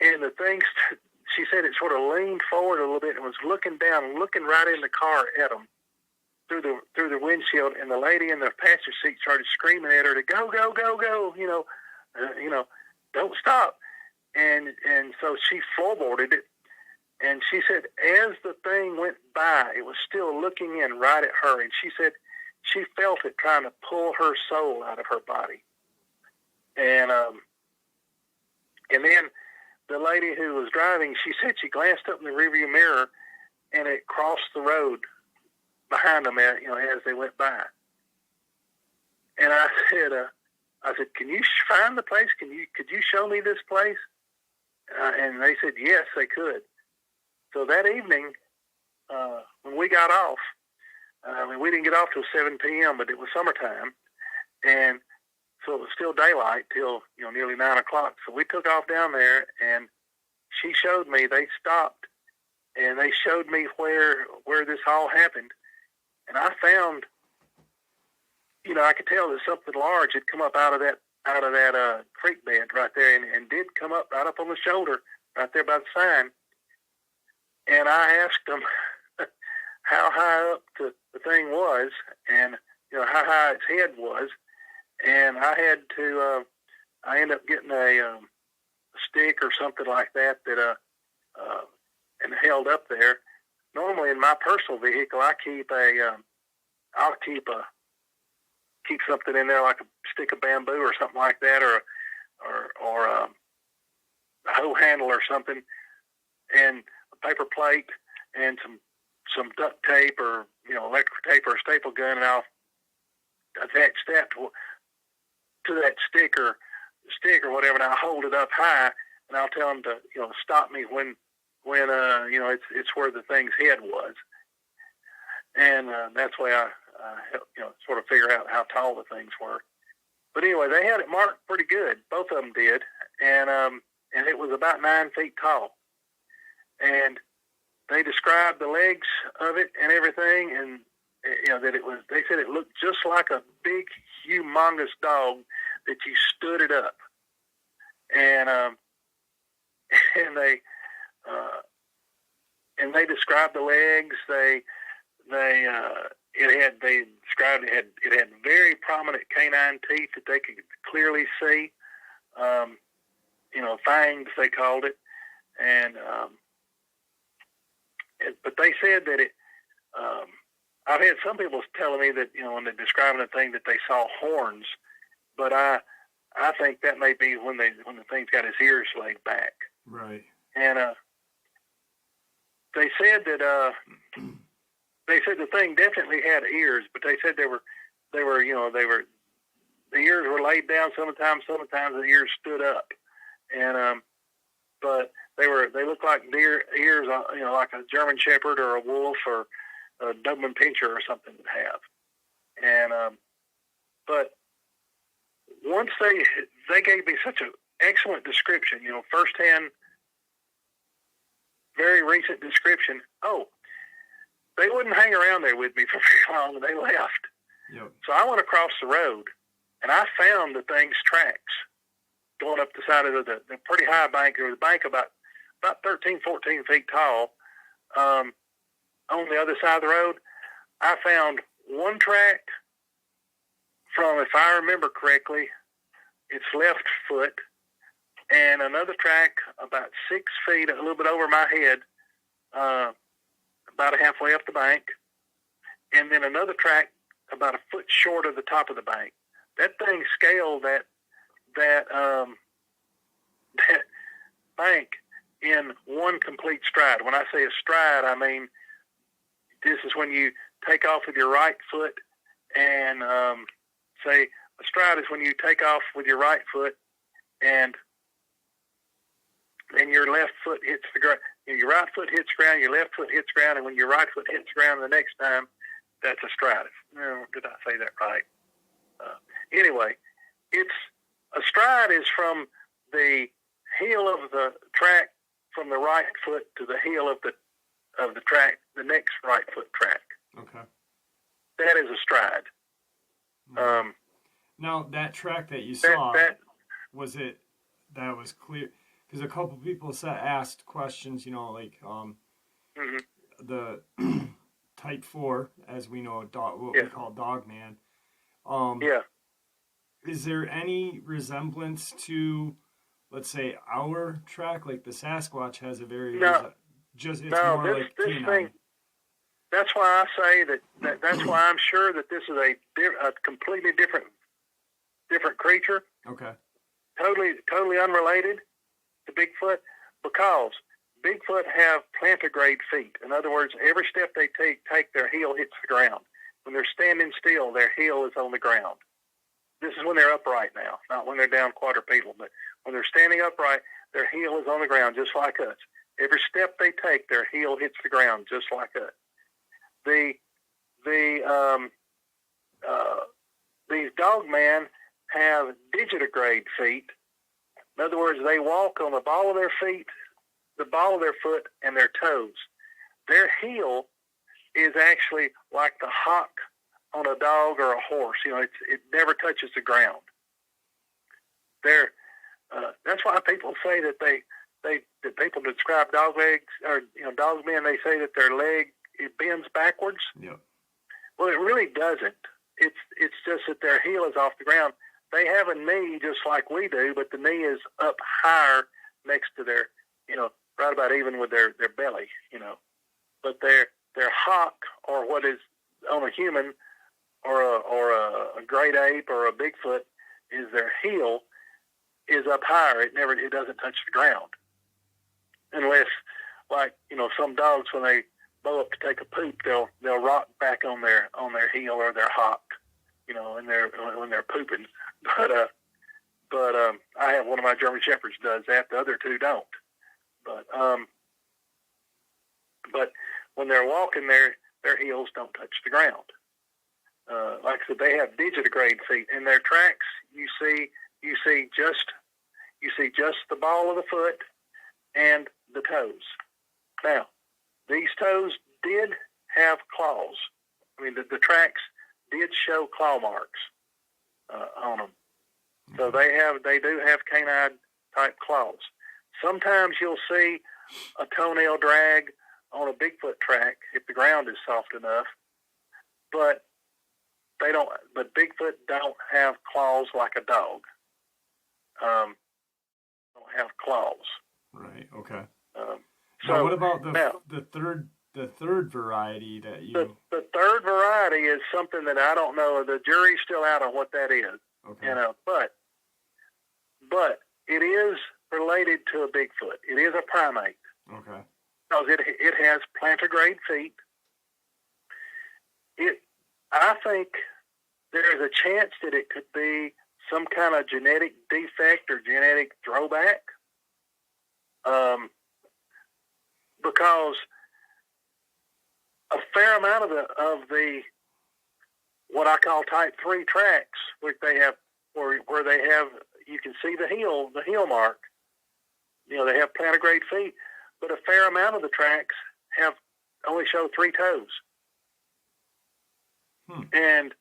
And the thing, she said it sort of leaned forward a little bit and was looking down, looking right in the car at them through the windshield. And the lady in the passenger seat started screaming at her to go, go, go, go, don't stop. And so she floorboarded it. And she said as the thing went by, it was still looking in right at her. And she said she felt it trying to pull her soul out of her body. And then the lady who was driving, she said she glanced up in the rearview mirror and it crossed the road behind them, as they went by. And I said, can you find the place? Could you show me this place? And they said, yes, they could. So that evening, when we got off, we didn't get off till 7 p.m., but it was summertime. And so it was still daylight till, nearly 9 o'clock. So we took off down there, and she showed me, they stopped, and they showed me where this all happened. And I found, I could tell that something large had come up out of that creek bed right there, and did come up right up on the shoulder, right there by the sign. And I asked them how high up the thing was, and how high its head was. And I had to, I ended up getting a stick or something like that and held up there. Normally in my personal vehicle, I keep keep something in there like a stick of bamboo or something like that, or a hoe handle or something, and a paper plate and some duct tape or electric tape or a staple gun, and I'll attach that to that stick or whatever, and I'll hold it up high, and I'll tell them to stop me when it's where the thing's head was, and that's why I sort of figure out how tall the things were. But anyway, they had it marked pretty good. Both of them did, and it was about 9 feet tall, and they described the legs of it and everything, and that it was. They said it looked just like a big, humongous dog that you stood it up, and they described the legs. They described it had very prominent canine teeth that they could clearly see, fangs they called it, but they said that it. I've had some people telling me that when they're describing a thing that they saw horns, but I think that may be when the thing's got its ears laid back. Right. And they said that the thing definitely had ears, but they said the ears were laid down sometimes the ears stood up, and but they looked like deer ears, like a German Shepherd or a wolf or a Dogman pincher or something would have. And but once they gave me such an excellent description, firsthand, very recent description. Oh, they wouldn't hang around there with me for very long, and they left. Yep. So I went across the road, and I found the thing's tracks going up the side of the pretty high bank. There was a bank about 13, 14 feet tall. On the other side of the road, I found one track from, if I remember correctly, its left foot, and another track about 6 feet, a little bit over my head, about halfway up the bank, and then another track about a foot short of the top of the bank. That thing scaled that bank in one complete stride. When I say a stride, I mean this is when you take off with your right foot, and say a stride is when you take off with your right foot and and your left foot hits the ground. Your right foot hits the ground, your left foot hits the ground, and when your right foot hits the ground the next time, that's a stride. No, did I say that right? Anyway, a stride is from the heel of the track, from the right foot to the heel of the track, the next right foot track. Okay. That is a stride. Now, that track that you saw, was it that was clear? Because a couple people asked questions, like the Type 4, as we know, we call Dogman. Is there any resemblance to, let's say, our track? Like the Sasquatch has a very it's more like this canine. thing. That's why I say that's why I'm sure that this is a completely different creature. Okay. Totally unrelated to Bigfoot, because Bigfoot have plantigrade feet. In other words, every step they take, their heel hits the ground. When they're standing still, their heel is on the ground. This is when they're upright now, not when they're down quadrupedal. But when they're standing upright, their heel is on the ground, just like us. Every step they take, their heel hits the ground, just like us. These Dogman have digitigrade feet. In other words, they walk on the ball of their feet, the ball of their foot, and their toes. Their heel is actually like the hock on a dog or a horse. It never touches the ground. That's why people say that that people describe dog legs or Dogmen. They say that their leg it bends backwards. Yeah. Well, it really doesn't. It's just that their heel is off the ground. They have a knee just like we do, but the knee is up higher next to their, right about even with their belly, But their hock, or what is on a human or a great ape or a Bigfoot, is their heel is up higher. It doesn't touch the ground. Unless, like, some dogs, when they bow up to take a poop, they'll rock back on their heel or their hock, when they're pooping. But I have one of my German Shepherds does that. The other two don't. But when they're walking, their heels don't touch the ground. Like I said, they have digitigrade feet. In their tracks, you see just the ball of the foot and the toes. Now, these toes did have claws. I mean, the tracks did show claw marks on them. So they do have canine type claws. Sometimes you'll see a toenail drag on a Bigfoot track if the ground is soft enough, but Bigfoot don't have claws like a dog. Don't have claws. Right. Okay. So what about the third variety that you? The third variety is something that I don't know. The jury's still out on what that is. Okay. But it is related to a Bigfoot. It is a primate. Okay. Because it has plantigrade feet. I think there is a chance that it could be some kind of genetic defect or genetic throwback. Because a fair amount of the what I call type 3 tracks, which they have where they have, you can see the heel mark. They have plantigrade feet, but a fair amount of the tracks only show 3 toes. And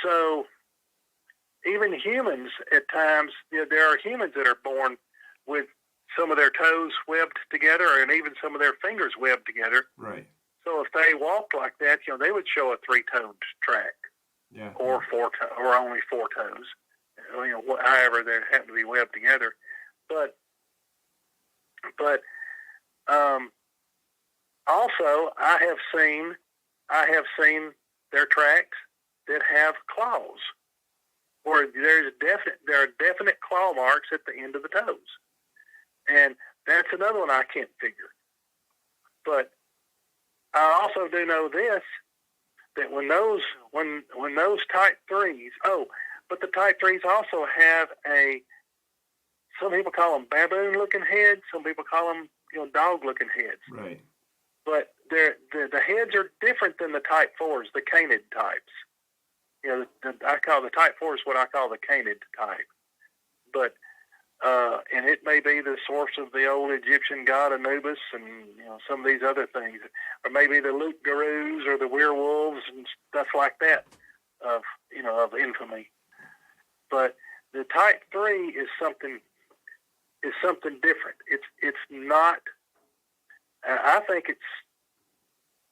so even humans at times, there are humans that are born with some of their toes webbed together and even some of their fingers webbed together. Right. So if they walked like that, they would show a 3-toed track. Yeah. Or or only 4 toes. However they happen to be webbed together. But also I have seen their tracks that have claws, where there are definite claw marks at the end of the toes. And that's another one I can't figure. But I also do know this, that when those type 3s, but the type 3s also have some people call them baboon-looking heads. Some people call them, dog-looking heads. Right. But the heads are different than the type 4s, the canid types. I call the type 4 is what I call the canid type. But and it may be the source of the old Egyptian god Anubis and some of these other things, or maybe the loup-garous or the werewolves and stuff like that of infamy. But the type 3 is something different. It's not. I think it's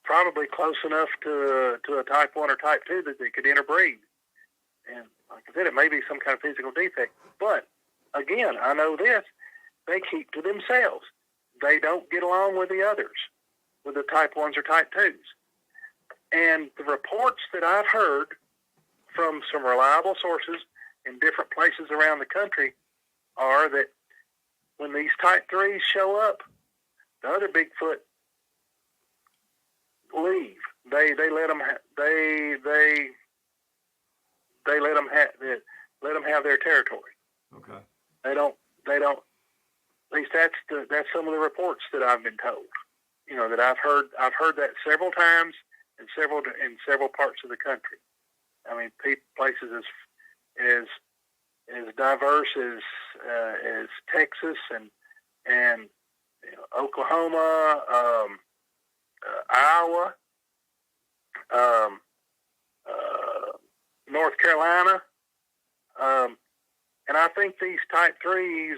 probably close enough to a type 1 or type 2 that they could interbreed. And like I said, it may be some kind of physical defect. But again, I know this: they keep to themselves. They don't get along with the others, with the type 1s or type 2s. And the reports that I've heard from some reliable sources in different places around the country are that when these type 3s show up, the other Bigfoot leave. They let them let them have their territory. Okay. They don't. At least that's some of the reports that I've been told. That I've heard. I've heard that several times in several parts of the country. I mean, places as diverse as Texas and Oklahoma, Iowa, North Carolina, and I think these type 3s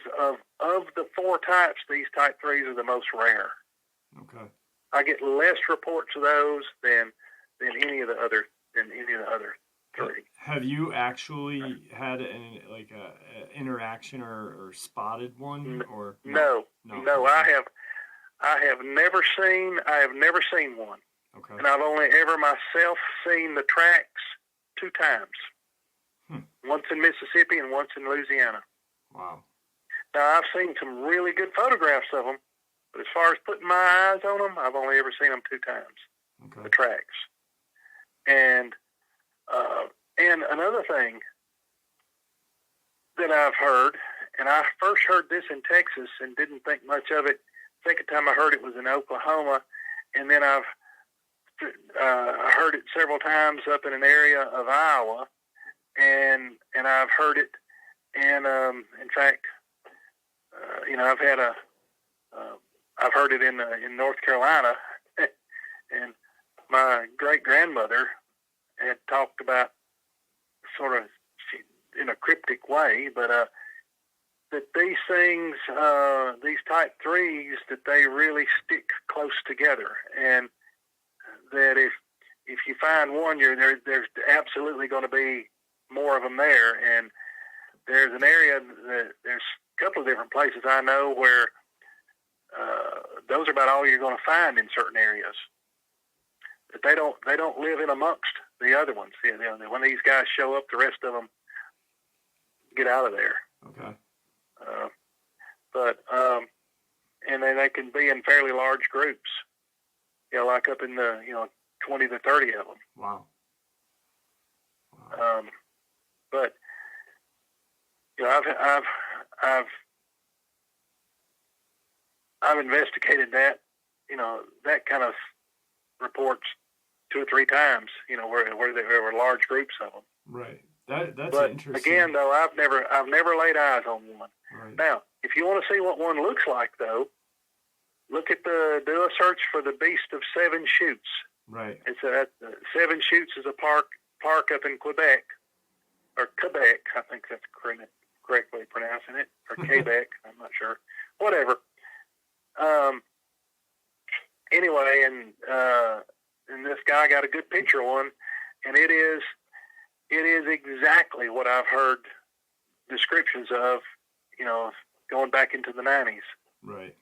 of the 4 types, these type 3s are the most rare. Okay. I get less reports of those than any of the other 3. Have you actually had an interaction or spotted one or no? I have never seen one. Okay. And I've only ever myself seen the tracks 2 times. Once in Mississippi and once in Louisiana. Wow. Now, I've seen some really good photographs of them, but as far as putting my eyes on them, I've only ever seen them 2 times. Okay. The tracks. And another thing that I've heard, and I first heard this in Texas and didn't think much of it. Second time I heard it was in Oklahoma, and then I've heard it several times up in an area of Iowa, and I've heard it, and in fact, I've heard it in North Carolina, and my great grandmother had talked about sort of in a cryptic way, but that these things, these type 3s, that they really stick close together, and that if you find one, there's absolutely going to be more of them there. And there's an area there's a couple of different places I know where those are about all you're going to find in certain areas. But they don't live in amongst the other ones. When these guys show up, the rest of them get out of there. Okay. And then they can be in fairly large groups. Like up in the 20 to 30 of them. Wow. But I've investigated that. That kind of reports 2 or 3 times. Where there were large groups of them. Right. That's but interesting. Again, though, I've never laid eyes on one. Right. Now, if you want to see what one looks like, though, do a search for the Beast of Seven Chutes. Right. It's Seven Chutes is a park up in Quebec, or Quebec, I think that's correctly pronouncing it, or Quebec, I'm not sure. Whatever. Anyway, and this guy got a good picture of one, and it is exactly what I've heard descriptions of, going back into the 90s. Right.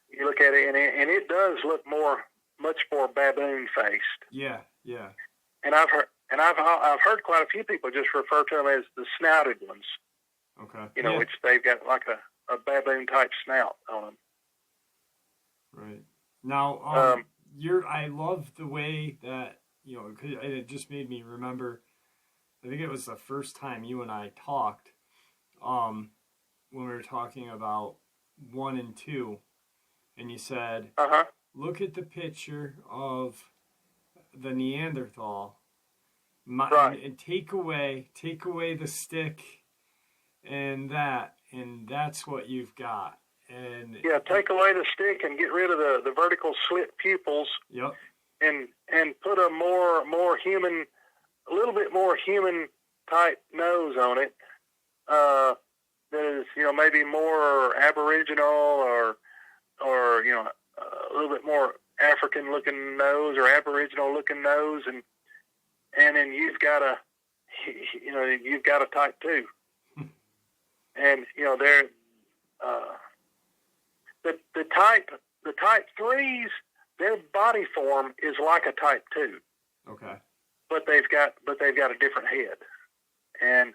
You look at it, and it does look much more baboon-faced. Yeah. And I've heard quite a few people just refer to them as the snouted ones. Okay. Which they've got like a baboon-type snout on them. Right. Now, I love the way that, 'cause it just made me remember, I think it was the first time you and I talked, when we were talking about 1 and 2, and you said, look at the picture of the Neanderthal, and take away the stick and that's what you've got. And take away the stick and get rid of the vertical slit pupils. Yep. And put a more human, a little bit more human type nose on it. That is, maybe more Aboriginal or a little bit more African looking nose or Aboriginal looking nose, and then you've got a type 2. And they're the type 3s, their body form is like a type 2. Okay. But they've got a different head. And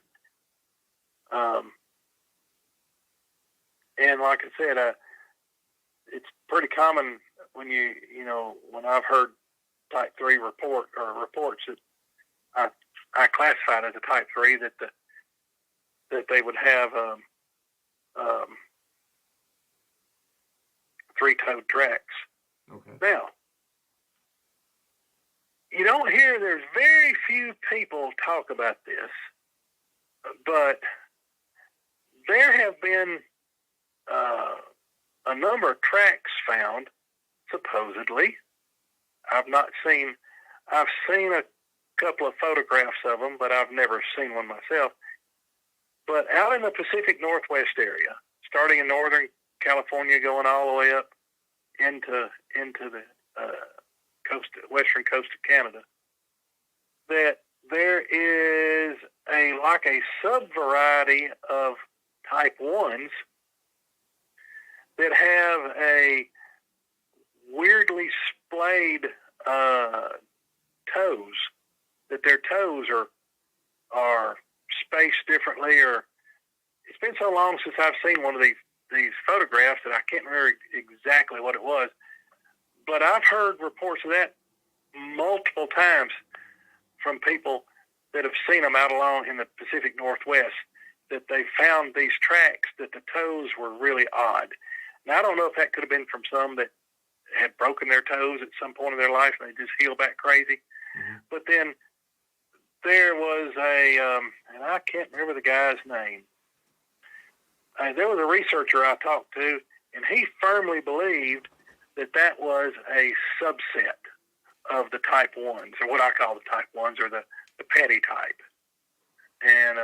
like I said, it's pretty common when when I've heard type 3 reports that I classified as a type 3 that they would have three-toed tracks. Okay. Now, you don't hear, there's very few people talk about this, but there have been a number of tracks found, supposedly. I've seen a couple of photographs of them, but I've never seen one myself. But out in the Pacific Northwest area, starting in Northern California, going all the way up into the western coast of Canada, that there is a sub-variety of type 1s that have a weirdly splayed toes, that their toes are spaced differently, or it's been so long since I've seen one of these photographs that I can't remember exactly what it was, but I've heard reports of that multiple times from people that have seen them out along in the Pacific Northwest, that they found these tracks that the toes were really odd. Now, I don't know if that could have been from some that had broken their toes at some point in their life and they just healed back crazy. Mm-hmm. But then there was and I can't remember the guy's name. There was a researcher I talked to, and he firmly believed that was a subset of the type 1s, or what I call the type 1s, or the petty type. And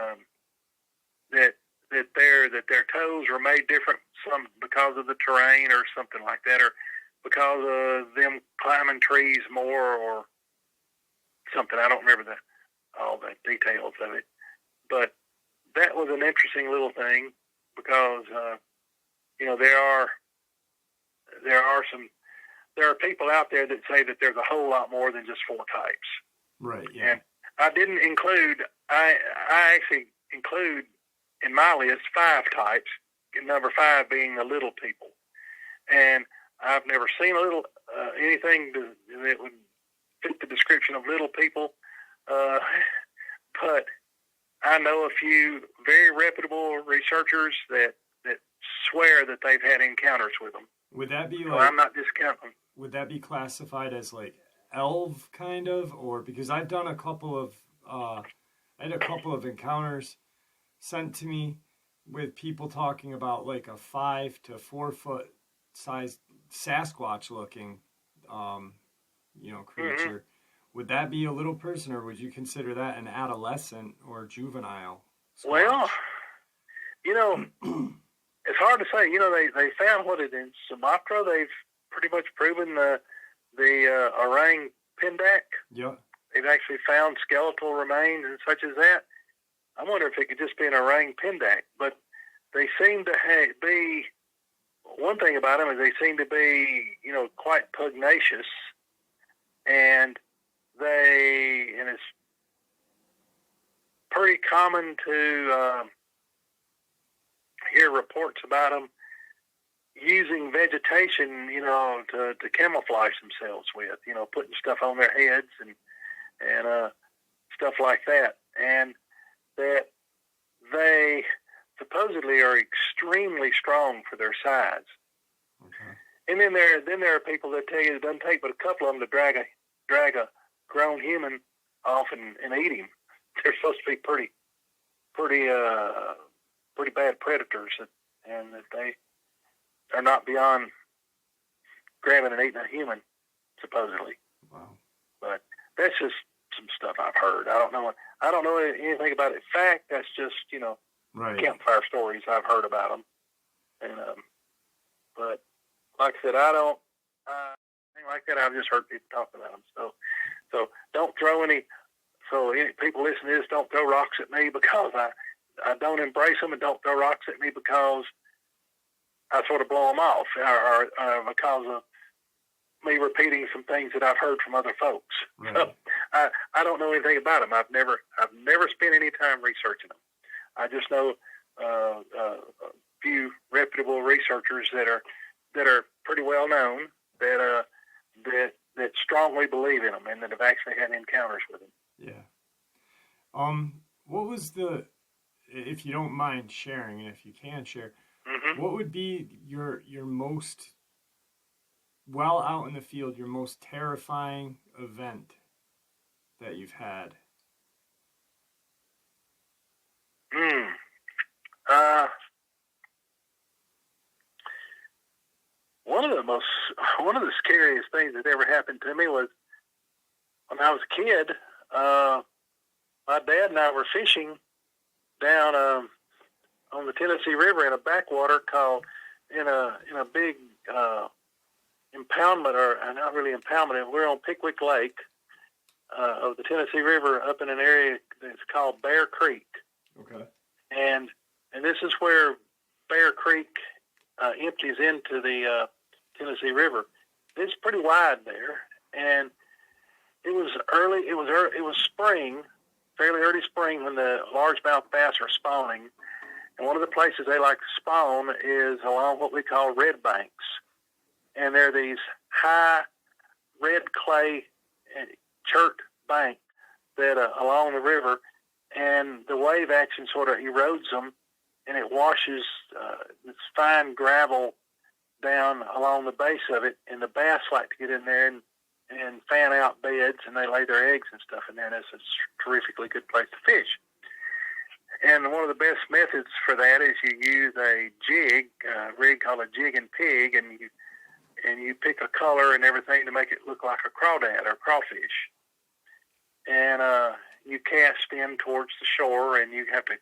that their toes were made different, some because of the terrain or something like that, or because of them climbing trees more or something. I don't remember all the details of it, but that was an interesting little thing, because there are people out there that say that there's a whole lot more than just 4 types. Right. Yeah. And I didn't include. I actually include in my list 5 types. Number 5 being the little people, and I've never seen anything that would fit the description of little people. But I know a few very reputable researchers that swear that they've had encounters with them. Would that be so I'm not discounting. Would that be classified as like elf kind of, or because I've done a couple of I had a couple of encounters sent to me with people talking about like a 5 to 4 foot sized Sasquatch looking creature. Mm-hmm. Would that be a little person, or would you consider that an adolescent or juvenile Squatch? Well, it's hard to say. They found in Sumatra. They've pretty much proven the orang pendak. Yeah. They've actually found skeletal remains and such as that. I wonder if it could just be an orang pendak. But they seem to be, one thing about them is they seem to be, quite pugnacious, and it's pretty common to hear reports about them using vegetation, to camouflage themselves with, putting stuff on their heads and stuff like that. And that supposedly are extremely strong for their size. Okay. And then there are people that tell you it doesn't take but a couple of them to drag a grown human off and eat him. They're supposed to be pretty bad predators, and that they are not beyond grabbing and eating a human, supposedly. Wow. But that's just some stuff I've heard. I don't know anything about it. In fact, that's just Right. campfire stories I've heard about them. And but like I said, I don't anything like that. I've just heard people talk about them. So don't throw any. So any people listening to this, don't throw rocks at me because I don't embrace them, and don't throw rocks at me because I sort of blow them off, or because of me repeating some things that I've heard from other folks. Right. So I don't know anything about them. I've never spent any time researching them. I just know a few reputable researchers that are pretty well known that strongly believe in them and that have actually had encounters with them. Yeah. What was if you don't mind sharing, and if you can share, what would be your most, while out in the field, your most terrifying event that you've had? One of the scariest things that ever happened to me was when I was a kid. My dad and I were fishing down on the Tennessee River in a backwater called in a big impoundment, or not really impoundment. We're on Pickwick Lake of the Tennessee River up in an area that's called Bear Creek. Okay. And this is where Bear Creek empties into the Tennessee River. It's pretty wide there, and it was spring, fairly early spring, when the largemouth bass are spawning. And one of the places they like to spawn is along what we call red banks. And they're these high red clay chert bank that along the river, and the wave action sort of erodes them, and it washes this fine gravel down along the base of it, and the bass like to get in there and fan out beds, and they lay their eggs and stuff in there, and it's a terrifically good place to fish. And one of the best methods for that is you use a jig, a rig called a jig and pig, and you pick a color and everything to make it look like a crawdad or crawfish. And you cast in towards the shore, and you have to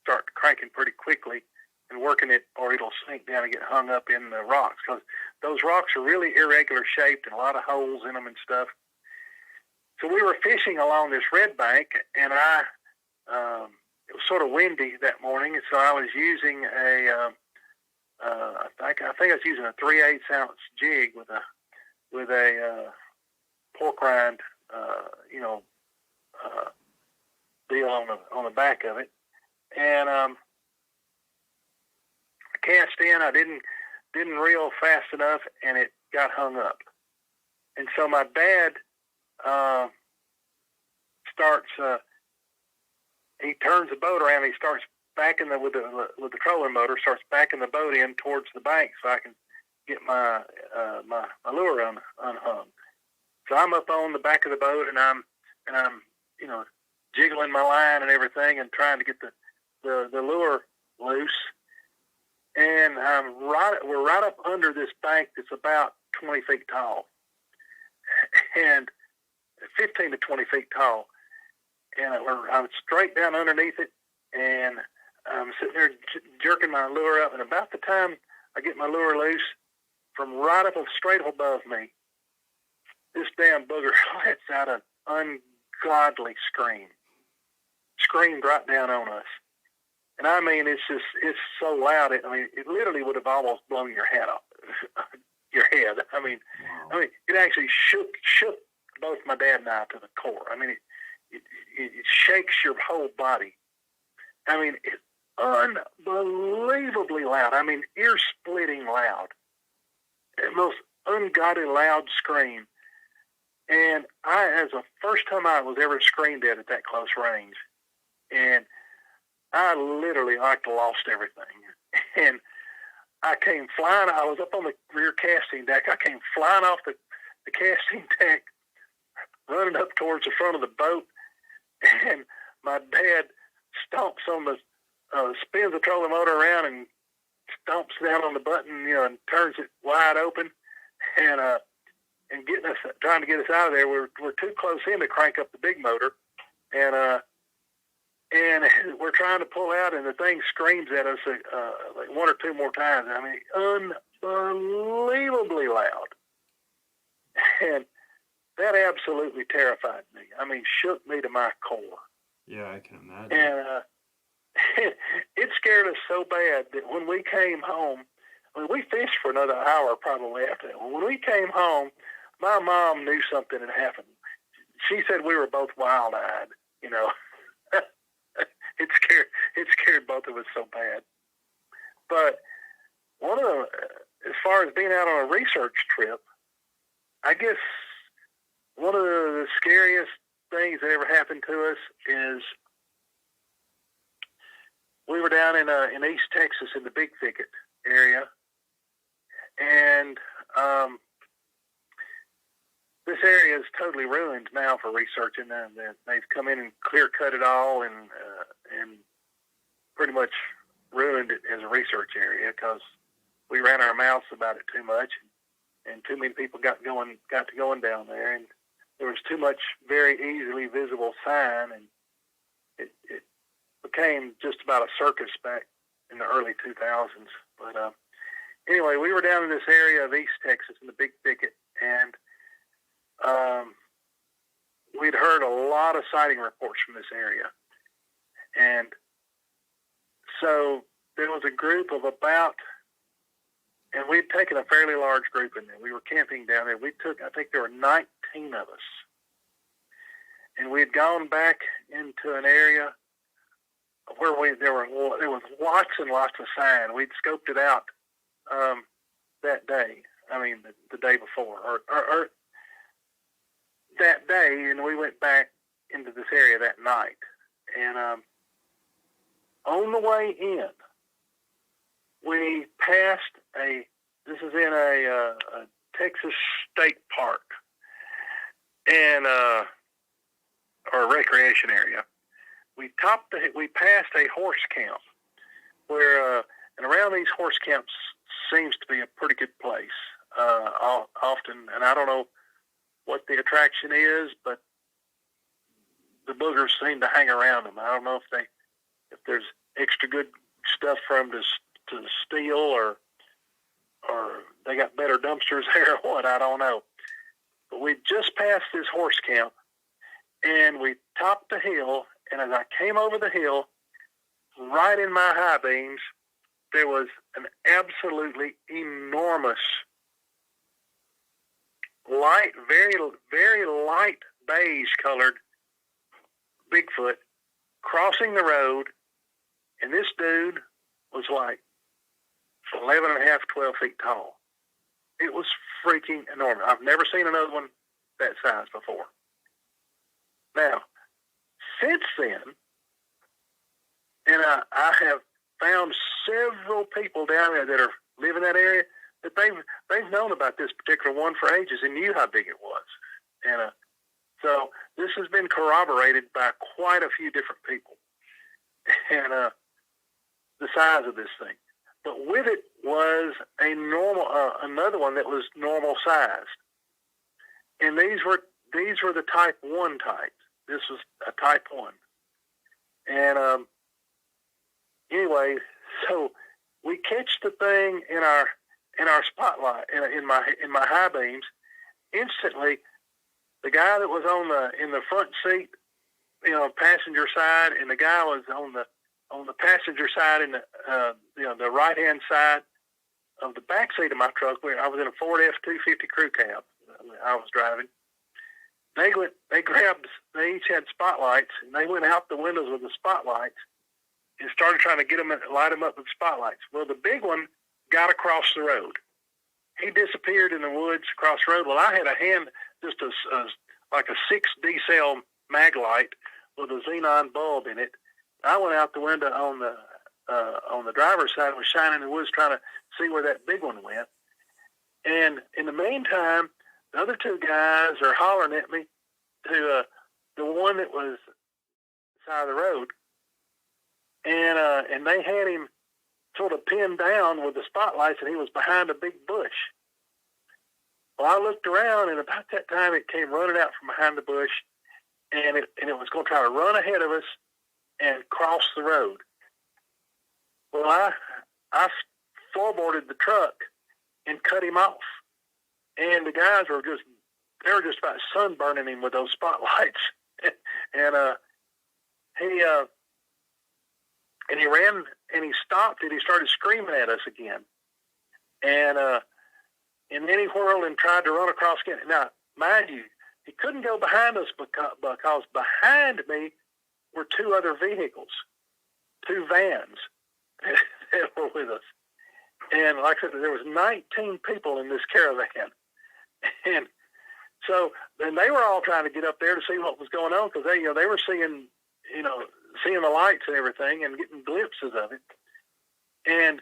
start cranking pretty quickly and working it, or it'll sink down and get hung up in the rocks, because those rocks are really irregular shaped and a lot of holes in them and stuff. So we were fishing along this red bank, and it was sort of windy that morning, and so I was using I think I was using a 3/8 ounce jig with a pork rind, deal on the back of it, and I cast in. I didn't reel fast enough, and it got hung up. And so my dad starts. He turns the boat around. And he starts backing with the trolling motor. Starts backing the boat in towards the bank so I can get my lure unhung. So I'm up on the back of the boat, and I'm jiggling my line and everything, and trying to get the lure loose. And we're right up under this bank that's about 20 feet tall, and 15 to 20 feet tall. And I'm straight down underneath it, and I'm sitting there jerking my lure up. And about the time I get my lure loose, from right up straight above me, this damn booger lets out an ungodly scream. Screamed right down on us. And I mean, it's so loud. It literally would have almost blown your head off, your head. I mean, it actually shook both my dad and I to the core. I mean, it shakes your whole body. I mean, it's unbelievably loud. I mean, ear-splitting loud. The most ungodly loud scream. And as the first time I was ever screamed at that close range. And I literally lost everything. And I came flying. I was up on the rear casting deck. I came flying off the casting deck, running up towards the front of the boat. And my dad stomps on the, spins the trolling motor around and stomps down on the button, and turns it wide open. And trying to get us out of there. We're too close in to crank up the big motor. And we're trying to pull out, and the thing screams at us like one or two more times. I mean, unbelievably loud. And that absolutely terrified me. I mean, shook me to my core. Yeah, I can imagine. And it scared us so bad that when we came home, I mean, we fished for another hour probably after that. When we came home, my mom knew something had happened. She said we were both wild-eyed, It scared both of us so bad. But as far as being out on a research trip, I guess one of the scariest things that ever happened to us is we were down in East Texas in the Big Thicket area, and this area is totally ruined now for researching, and they've come in and clear cut it all and pretty much ruined it as a research area because we ran our mouths about it too much, and too many people got to going down there, and there was too much very easily visible sign, and it became just about a circus back in the early 2000s. But anyway, we were down in this area of East Texas in the Big Thicket, and we'd heard a lot of sighting reports from this area. And so there was a group of and we'd taken a fairly large group in there. We were camping down there. I think there were 19 of us. And we had gone back into an area where there was lots and lots of sign. We'd scoped it out that day. I mean, the day before, or that day, and we went back into this area that night. And on the way in, we passed this is in a Texas state park, and or a recreation area. We passed a horse camp where, and around these horse camps seems to be a pretty good place often, and I don't know what the attraction is, but the boogers seem to hang around them. I don't know if there's extra good stuff for them to steal, or they got better dumpsters there or what, I don't know. But we just passed this horse camp, and we topped the hill, and as I came over the hill, right in my high beams, there was an absolutely enormous light, very, very light beige-colored Bigfoot crossing the road, and this dude was like 11 and a half, 12 feet tall. It was freaking enormous. I've never seen another one that size before. Now, since then, and I have found several people down there that live in that area that they've known about this particular one for ages and knew how big it was. And so this has been corroborated by quite a few different people. And the size of this thing. But with it was another one that was normal sized. And these were the type 1 type. This was a type 1. And anyway, so we catch the thing in our spotlight, in my high beams. Instantly, the guy that was in the front seat, passenger side, and the guy was on the passenger side in the right hand side of the back seat of my truck, where I was in a Ford F-250 crew cab. I was driving. They each had spotlights, and they went out the windows with the spotlights and started trying to light them up with spotlights. Well, the big one got across the road. He disappeared in the woods across the road. Well, I had a hand, just like a 6D cell mag light with a xenon bulb in it, I went out the window on the driver's side and was shining the woods trying to see where that big one went. And in the meantime, the other two guys are hollering at me to the one that was side of the road, and they had him sort of pinned down with the spotlights, and he was behind a big bush. Well, I looked around, and about that time, it came running out from behind the bush, and it was going to try to run ahead of us and cross the road. Well, I floorboarded the truck and cut him off, and the guys were just about sunburning him with those spotlights, and he ran and he stopped and he started screaming at us again, and then he whirled and tried to run across again. Now, mind you, he couldn't go behind us because behind me were two other vehicles, two vans that were with us. And like I said, there was 19 people in this caravan. And so then they were all trying to get up there to see what was going on, because they were seeing the lights and everything and getting glimpses of it. And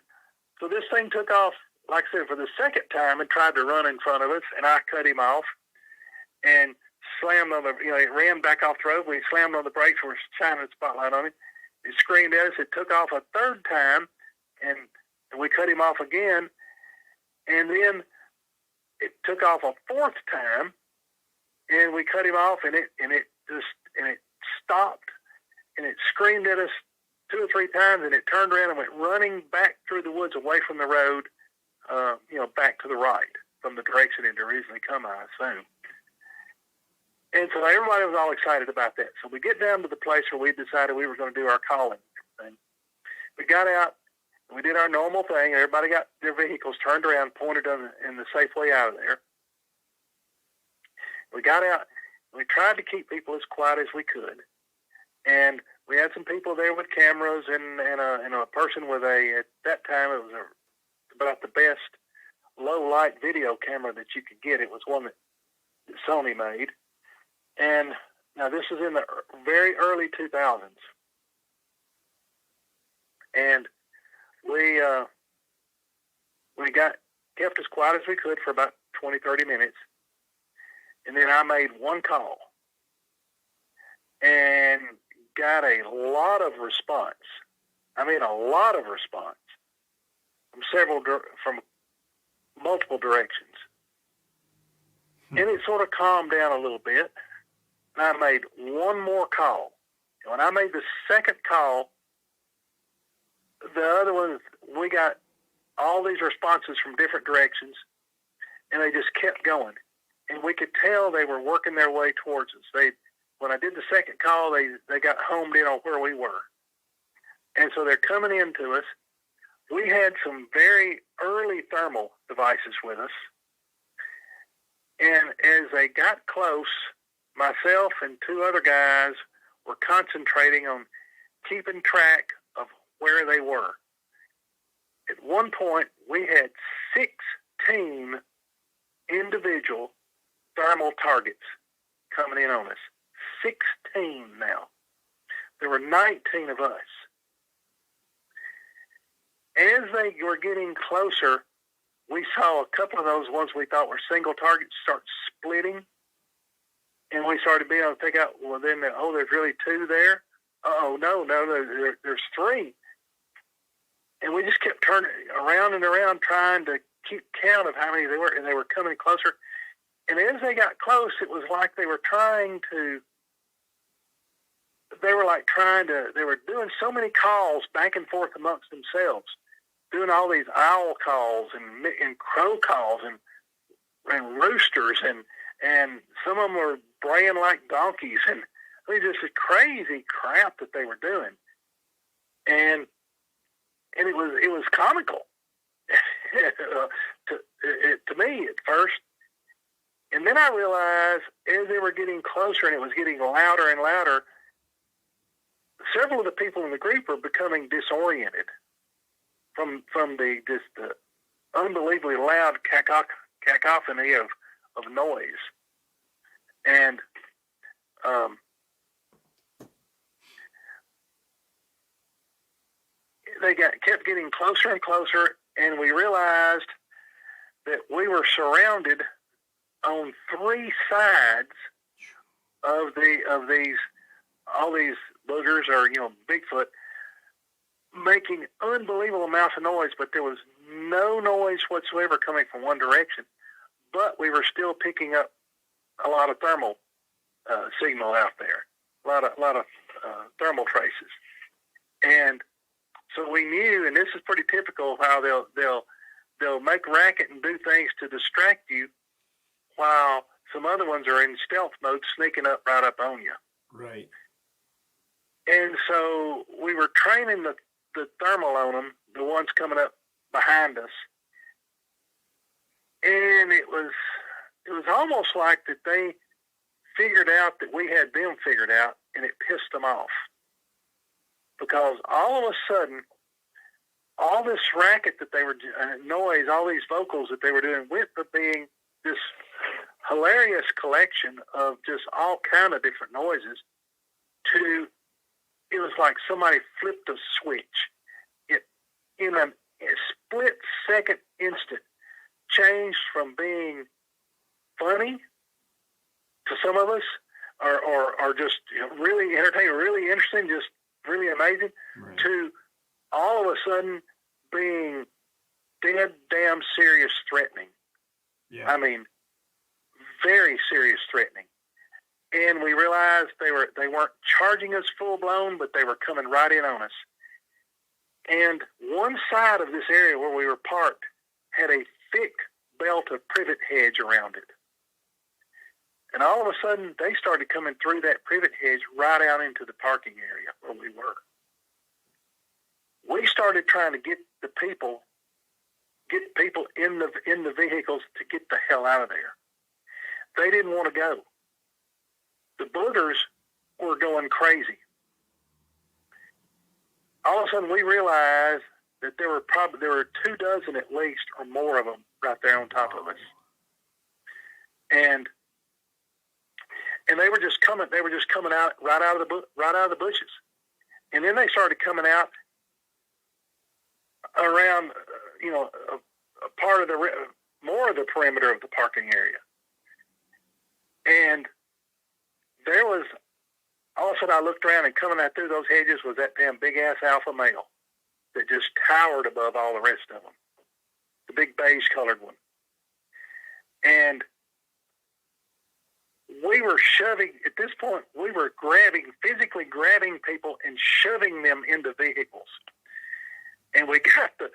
so this thing took off, like I said, for the second time and tried to run in front of us, and I cut him off and slammed on it ran back off the road. We slammed on the brakes. We were shining the spotlight on him. It screamed at us. It took off a third time, and we cut him off again. And then it took off a fourth time, and we cut him off, and it stopped, and it screamed at us 2 or 3 times, and it turned around and went running back through the woods away from the road, back to the right from the direction it had originally come, I assume. And so everybody was all excited about that. So we get down to the place where we decided we were going to do our calling thing. We got out, and we did our normal thing. Everybody got their vehicles turned around, pointed in the safe way out of there. We got out, and we tried to keep people as quiet as we could. And we had some people there with cameras and a person with at that time, it was about the best low-light video camera that you could get. It was one that Sony made. And now this is in the very early 2000s. And we kept as quiet as we could for about 20, 30 minutes. And then I made one call and got a lot of response. I mean, a lot of response from multiple directions. And it sort of calmed down a little bit. And I made one more call. And when I made the second call, the other one, we got all these responses from different directions, and they just kept going. And we could tell they were working their way towards us. When I did the second call, they got homed in on where we were. And so they're coming into us. We had some very early thermal devices with us. And as they got close, myself and 2 other guys were concentrating on keeping track of where they were. At one point, we had 16 individual thermal targets coming in on us. 16 now. There were 19 of us. As they were getting closer, we saw a couple of those ones we thought were single targets start splitting. And we started being able to pick out, well, then, there's really 2 there. No, there's 3. And we just kept turning around and around trying to keep count of how many they were, and they were coming closer. And as they got close, it was like they were doing so many calls back and forth amongst themselves, doing all these owl calls and crow calls and roosters, and some of them were braying like donkeys, and I mean, just a crazy crap that they were doing. And it was comical to me at first. And then I realized as they were getting closer and it was getting louder and louder, several of the people in the group were becoming disoriented from the unbelievably loud cacophony of noise. And they kept getting closer and closer, and we realized that we were surrounded on three sides of all these boogers, or Bigfoot, making unbelievable amounts of noise, but there was no noise whatsoever coming from one direction. But we were still picking up a lot of thermal signal out there, a lot of thermal traces, and so we knew. And this is pretty typical how they'll make racket and do things to distract you, while some other ones are in stealth mode, sneaking up right up on you. Right. And so we were training the thermal on them, the ones coming up behind us, and it was almost like that they figured out that we had them figured out, and it pissed them off, because all of a sudden, all this racket that they were noise, all these vocals that they were doing, went from being this hilarious collection of just all kind of different noises to, it was like somebody flipped a switch. It, in a split second instant, changed from being funny to some of us, or just really entertaining, really interesting, just really amazing, right, to all of a sudden being dead damn serious threatening. Yeah. I mean, very serious threatening. And we realized they weren't charging us full blown, but they were coming right in on us. And one side of this area where we were parked had a thick belt of privet hedge around it. And all of a sudden, they started coming through that privet hedge right out into the parking area where we were. We started trying to get people in the vehicles to get the hell out of there. They didn't want to go. The boogers were going crazy. All of a sudden, we realized that there were 24 at least, or more of them, right there on top of us. And they were just coming. They were just coming out right out of the bushes. And then they started coming out around, a part of more of the perimeter of the parking area. And there was, all of a sudden I looked around, and coming out through those hedges was that damn big-ass alpha male that just towered above all the rest of them, the big beige-colored one. And we were shoving, at this point, we were physically grabbing people and shoving them into vehicles. And we got the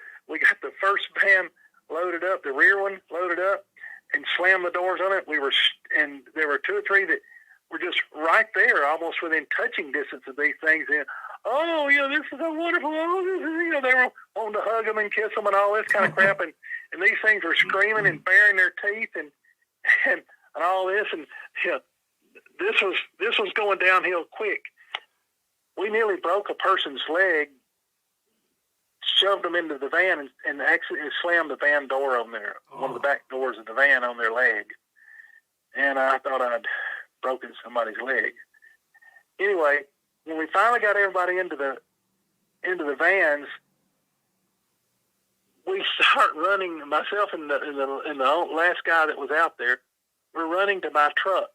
first van loaded up, the rear one loaded up, and slammed the doors on it. And there were two or three that were just right there, almost within touching distance of these things. And, this is so wonderful. They were wanting to hug them and kiss them and all this kind of crap. And these things were screaming and baring their teeth and all this. And this was going downhill quick. We nearly broke a person's leg, shoved them into the van, and actually slammed the van door on there, one of the back doors of the van on their leg. And I thought I'd broken somebody's leg. Anyway, when we finally got everybody into the vans, we start running. Myself and the last guy that was out there, we're running to my truck,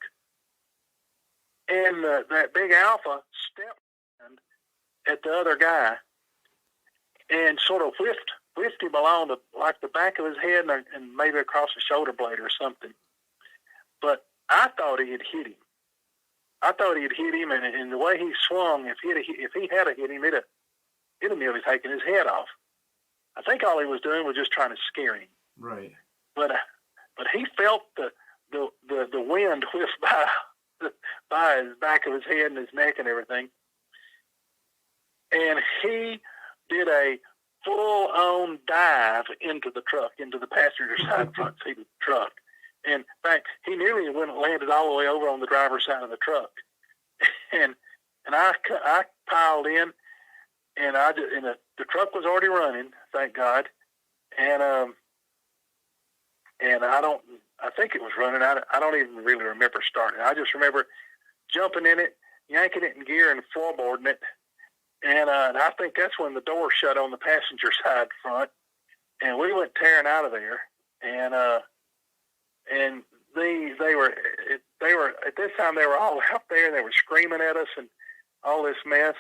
and that big alpha stepped at the other guy and sort of whiffed him along the back of his head and maybe across the shoulder blade or something. But I thought he had hit him. And the way he swung, if he had hit him, it'd have nearly taken his head off. I think all he was doing was just trying to scare him. Right. But he felt the wind whiff by his back of his head and his neck and everything. And he did a full-on dive into the truck, into the passenger side front seat of the truck. And in fact, he nearly landed all the way over on the driver's side of the truck. And I piled in, and the truck was already running, thank God. And I think it was running. I don't even really remember starting. I just remember jumping in it, yanking it in gear, and floorboarding it. And I think that's when the door shut on the passenger side front, and we went tearing out of there. And they were at this time they were all out there, and they were screaming at us and all this mess.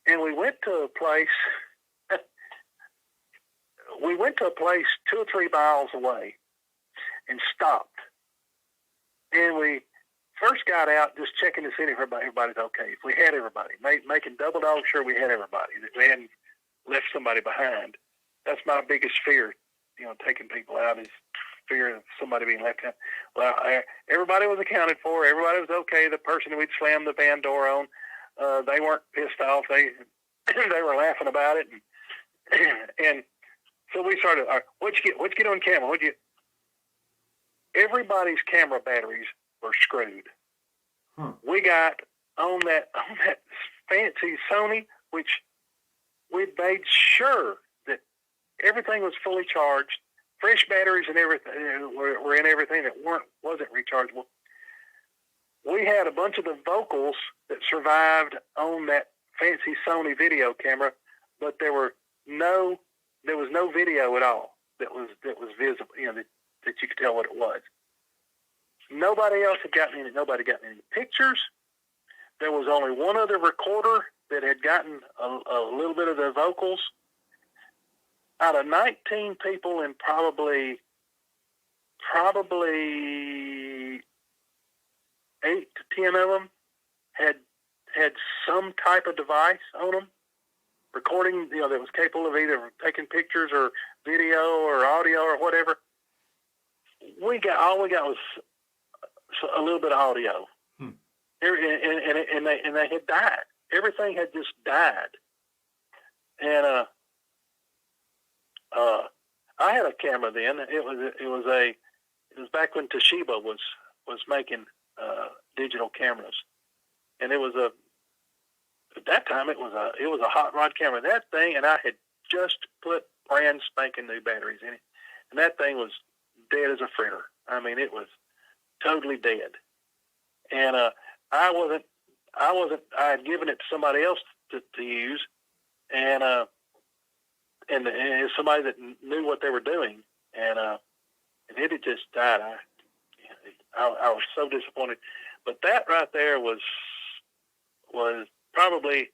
And we went to a place. We went to a place 2 or 3 miles away and stopped. And we first got out just checking to see if everybody's okay. If we had everybody, making double dog sure we had everybody, that we hadn't left somebody behind. That's my biggest fear, taking people out, is fear of somebody being left out. Well, everybody was accounted for. Everybody was okay. The person we'd slammed the van door on, they weren't pissed off. They were laughing about it. And so we started, what'd you get on camera? Everybody's camera batteries were screwed. We got on that fancy Sony, which we'd made sure that everything was fully charged, fresh batteries and everything were in everything that wasn't rechargeable. We had a bunch of the vocals that survived on that fancy Sony video camera, but there was no video at all that was visible, that you could tell what it was. Nobody else had gotten any pictures. There was only one other recorder that had gotten a little bit of the vocals. Out of 19 people, and probably 8 to 10 of them had some type of device on them, recording, that was capable of either taking pictures or video or audio or whatever. All we got was a little bit of audio, and they had died. Everything had just died, and I had a camera then. It was back when Toshiba was making digital cameras, and at that time it was a hot rod camera. That thing, and I had just put brand spanking new batteries in it, and that thing was dead as a fritter. I mean, it was totally dead. And I had given it to somebody else to use, and somebody that knew what they were doing, and it had just died. I was so disappointed. But that right there was probably,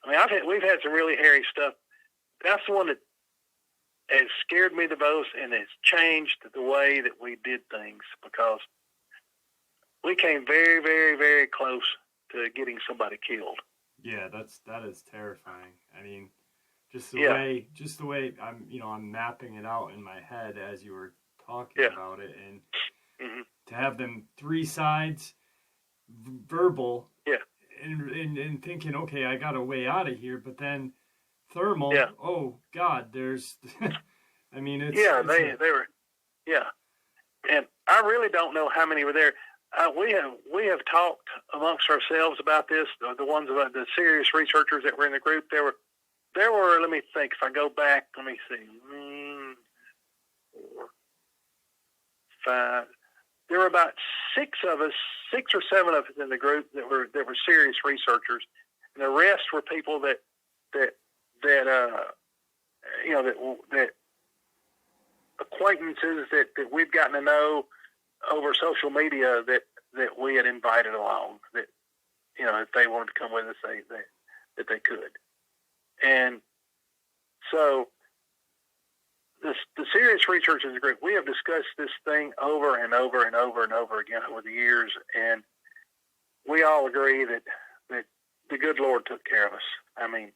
we've had some really hairy stuff. That's the one that has scared me the most and has changed the way that we did things, because we came very, very, very close to getting somebody killed. Yeah, that is terrifying. I mean, just the way I'm mapping it out in my head as you were talking about it, and to have them 3 sides verbal, and thinking, okay, I got a way out of here, but then thermal, oh God, there's, I mean, they were, and I really don't know how many were there. We have talked amongst ourselves about this. The ones about the serious researchers that were in the group. There were. Let me think. If I go back, let me see. 4, 5. There were about 6 or 7 of us in the group that were serious researchers, and the rest were people that acquaintances that we'd gotten to know over social media that we had invited along, that if they wanted to come with us, that they could. And so the serious researchers in the group, we have discussed this thing over and over and over and over again over the years, and we all agree that the good Lord took care of us. I mean,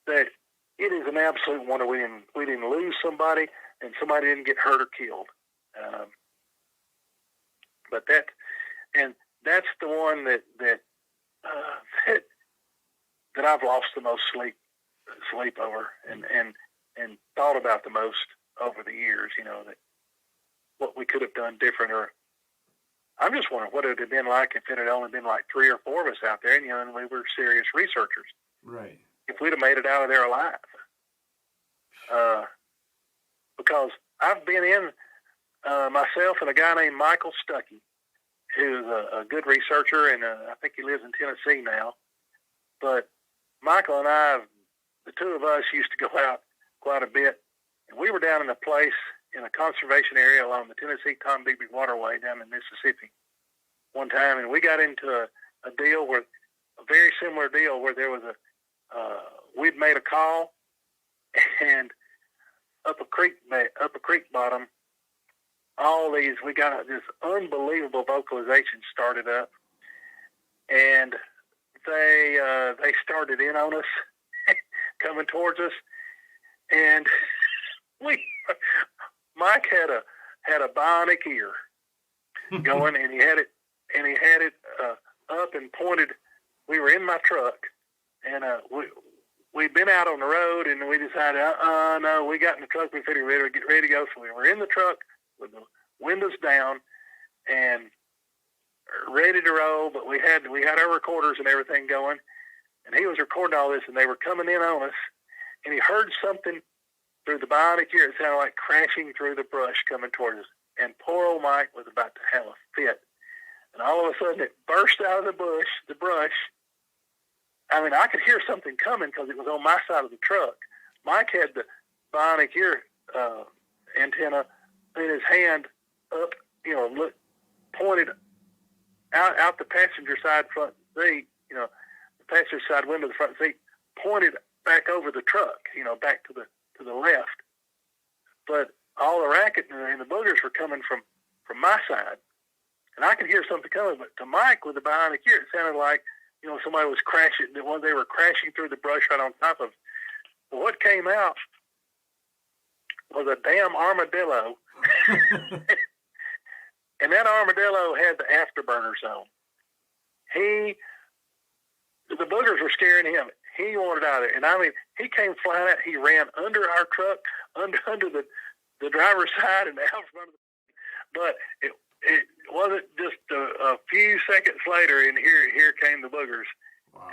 that it is an absolute wonder we didn't lose somebody, and somebody didn't get hurt or killed. But that's the one that I've lost the most sleep over, and thought about the most over the years. That what we could have done different, or I'm just wondering what it would have been like if it had only been like 3 or 4 of us out there, and we were serious researchers. Right. If we'd have made it out of there alive. Because I've been in myself and a guy named Michael Stuckey, who's a good researcher, and I think he lives in Tennessee now. But Michael and I, the two of us, used to go out quite a bit. And we were down in a place in a conservation area along the Tennessee-Tombigbee Waterway down in Mississippi one time, and we got into a deal where, a very similar deal where there was we'd made a call, and up a creek bottom, we got this unbelievable vocalization started up, and they started in on us, coming towards us, and Mike had a bionic ear going, and he had it up and pointed. We were in my truck, and we'd been out on the road, and we decided, no, we got in the truck, we figured we better get ready to go. So we were in the truck with the windows down and ready to roll, but we had our recorders and everything going, and he was recording all this, and they were coming in on us, and he heard something through the bionic ear. It sounded like crashing through the brush coming towards us, and poor old Mike was about to have a fit, and all of a sudden it burst out of the brush. I mean, I could hear something coming because it was on my side of the truck. Mike had the bionic ear antenna in his hand up, pointed out the passenger side front seat, the passenger side window of the front seat, pointed back over the truck, back to the left. But all the racket and the boogers were coming from my side. And I could hear something coming, but to Mike with the bionic ear, it sounded like, somebody was crashing. They were crashing through the brush right on top of us. Well, what came out was a damn armadillo. And that armadillo had the afterburners on. The boogers were scaring him. He wanted out of there. And I mean, he came flying out. He ran under our truck, under the driver's side and out from under but it wasn't just a few seconds later, and here came the boogers. Wow.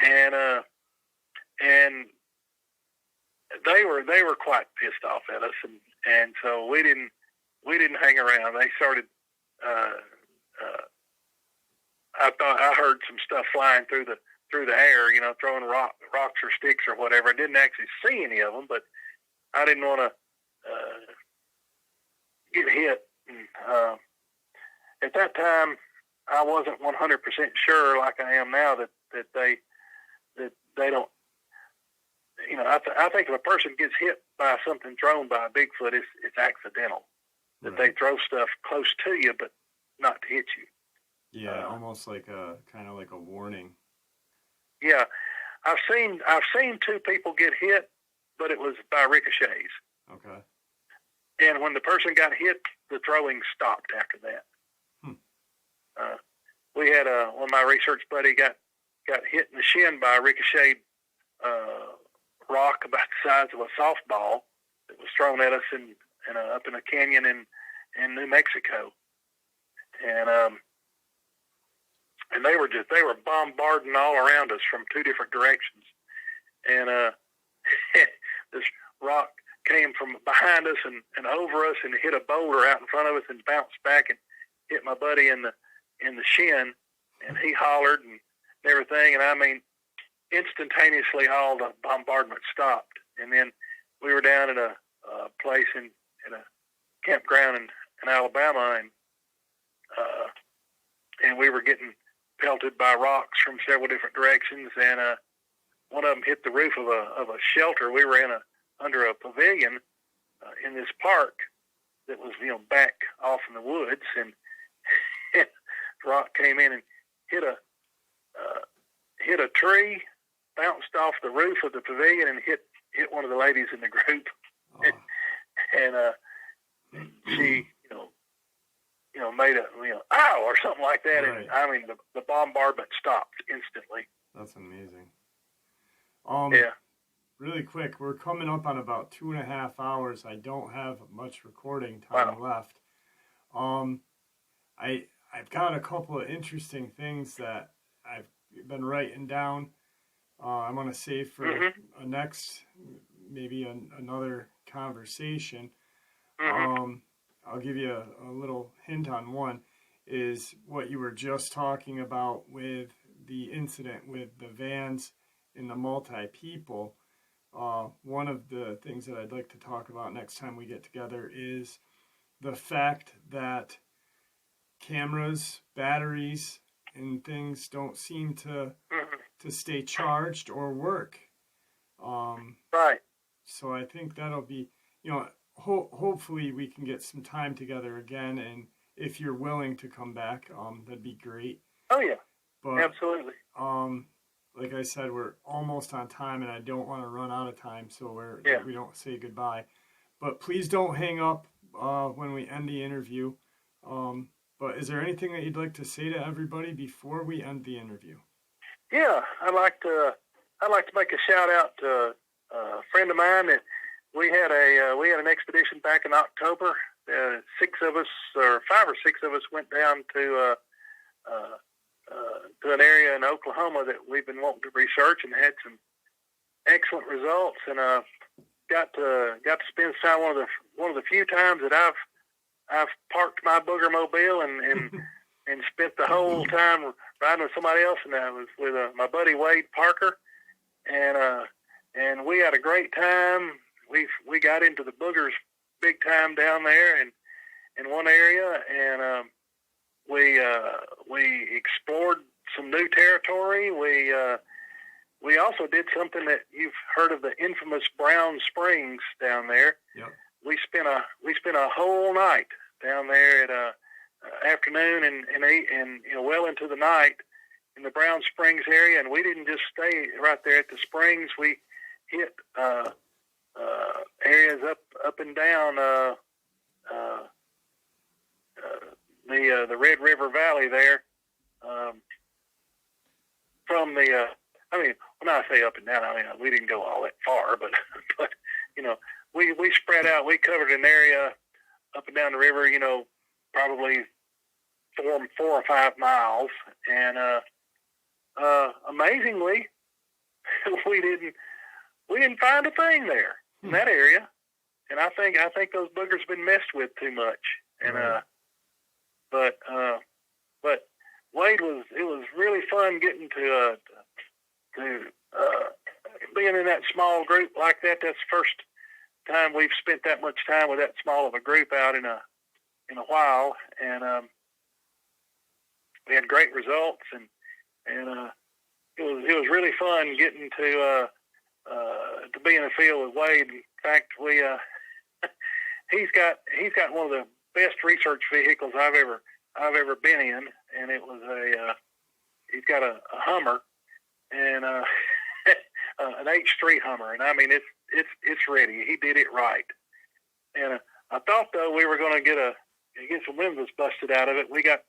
And they were quite pissed off at us, and so we didn't hang around. They started. I heard some stuff flying through the air, throwing rocks or sticks or whatever. I didn't actually see any of them, but I didn't want to get hit. And, at that time, I wasn't 100% sure, like I am now, that they don't. I think if a person gets hit by something thrown by a Bigfoot, it's accidental. That They throw stuff close to you, but not to hit you. Yeah, almost like kind of like a warning. Yeah, I've seen two people get hit, but it was by ricochets. Okay. And when the person got hit, the throwing stopped after that. We had one of my research buddy got hit in the shin by a ricocheted rock about the size of a softball that was thrown at us up in a canyon in New Mexico, and they were bombarding all around us from two different directions, and this rock came from behind us and over us and hit a boulder out in front of us and bounced back and hit my buddy in the shin, and he hollered and everything, and I mean, instantaneously all the bombardment stopped. And then we were down at a place in a campground in Alabama, and we were getting pelted by rocks from several different directions, and one of them hit the roof of a shelter. We were under a pavilion in this park that was back off in the woods, and rock came in and hit a tree, bounced off the roof of the pavilion, and hit one of the ladies in the group. Oh. And she made a ow or something like that. Right. And I mean the bombardment stopped instantly. That's amazing. Yeah. Really quick, we're coming up on about 2.5 hours. I don't have much recording time left. I've got a couple of interesting things that I've been writing down. I'm going to save for a next, maybe another conversation. Mm-hmm. I'll give you a little hint on one, is what you were just talking about with the incident with the vans in the multi-people, one of the things that I'd like to talk about next time we get together is the fact that cameras, batteries, and things don't seem to stay charged or work. Right. So I think that'll be, hopefully we can get some time together again, and if you're willing to come back, that'd be great. Oh yeah, but, absolutely. Like I said, we're almost on time, and I don't want to run out of time, so we don't say goodbye. But please don't hang up when we end the interview. But is there anything that you'd like to say to everybody before we end the interview? Yeah, I'd like to make a shout out to a friend of mine that we had an expedition back in October. 5 or 6 of us went down to an area in Oklahoma that we've been wanting to research, and had some excellent results. And got to spend time one of the few times that I've parked my booger mobile and spent the whole time riding with somebody else, and I was with my buddy Wade Parker, and we had a great time. We got into the boogers big time down there in one area, and we explored some new territory. We also did something that you've heard of, the infamous Brown Springs down there. Yep. We spent a whole night down there at afternoon and well into the night in the Brown Springs area, and we didn't just stay right there at the springs. We hit areas up and down the Red River Valley there. From the when I say up and down, we didn't go all that far, but we spread out. We covered an area up and down the river, probably 4 or 5 miles, and amazingly, we didn't find a thing there in that area. And I think those boogers been messed with too much. And but Wade it was really fun getting to being in that small group like that. That's the first time we've spent that much time with that small of a group out in a while, and we had great results, and it was really fun getting to be in the field with Wade. In fact, he's got one of the best research vehicles I've ever been in, and it was he's got a Hummer, and an H3 Hummer, and it's ready. He did it right, and I thought though we were going to get some windows busted out of it. We got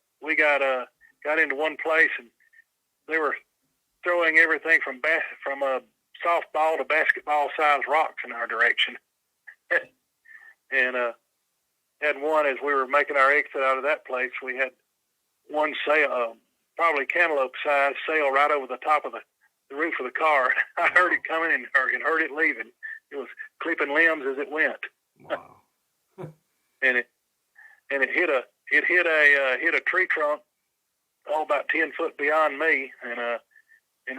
into one place, and they were throwing everything from a softball to basketball sized rocks in our direction, and had one as we were making our exit out of that place. We had one sail, probably cantaloupe size sail, right over the top of the roof of the car. I heard it coming and heard it leaving. It was clipping limbs as it went. Wow. and it hit a tree trunk about 10 foot beyond me, and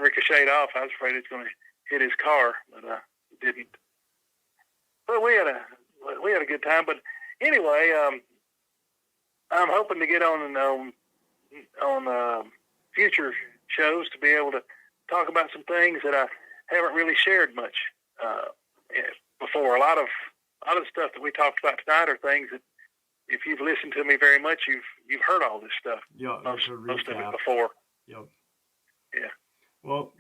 ricocheted off. I was afraid it's going to hit his car, but it didn't. But we had a good time. But anyway, I'm hoping to get on future shows to be able to talk about some things that I haven't really shared much before. A lot of stuff that we talked about tonight are things that, if you've listened to me very much, you've heard all this stuff. Yeah, most of it before. Yep. Yeah. Well,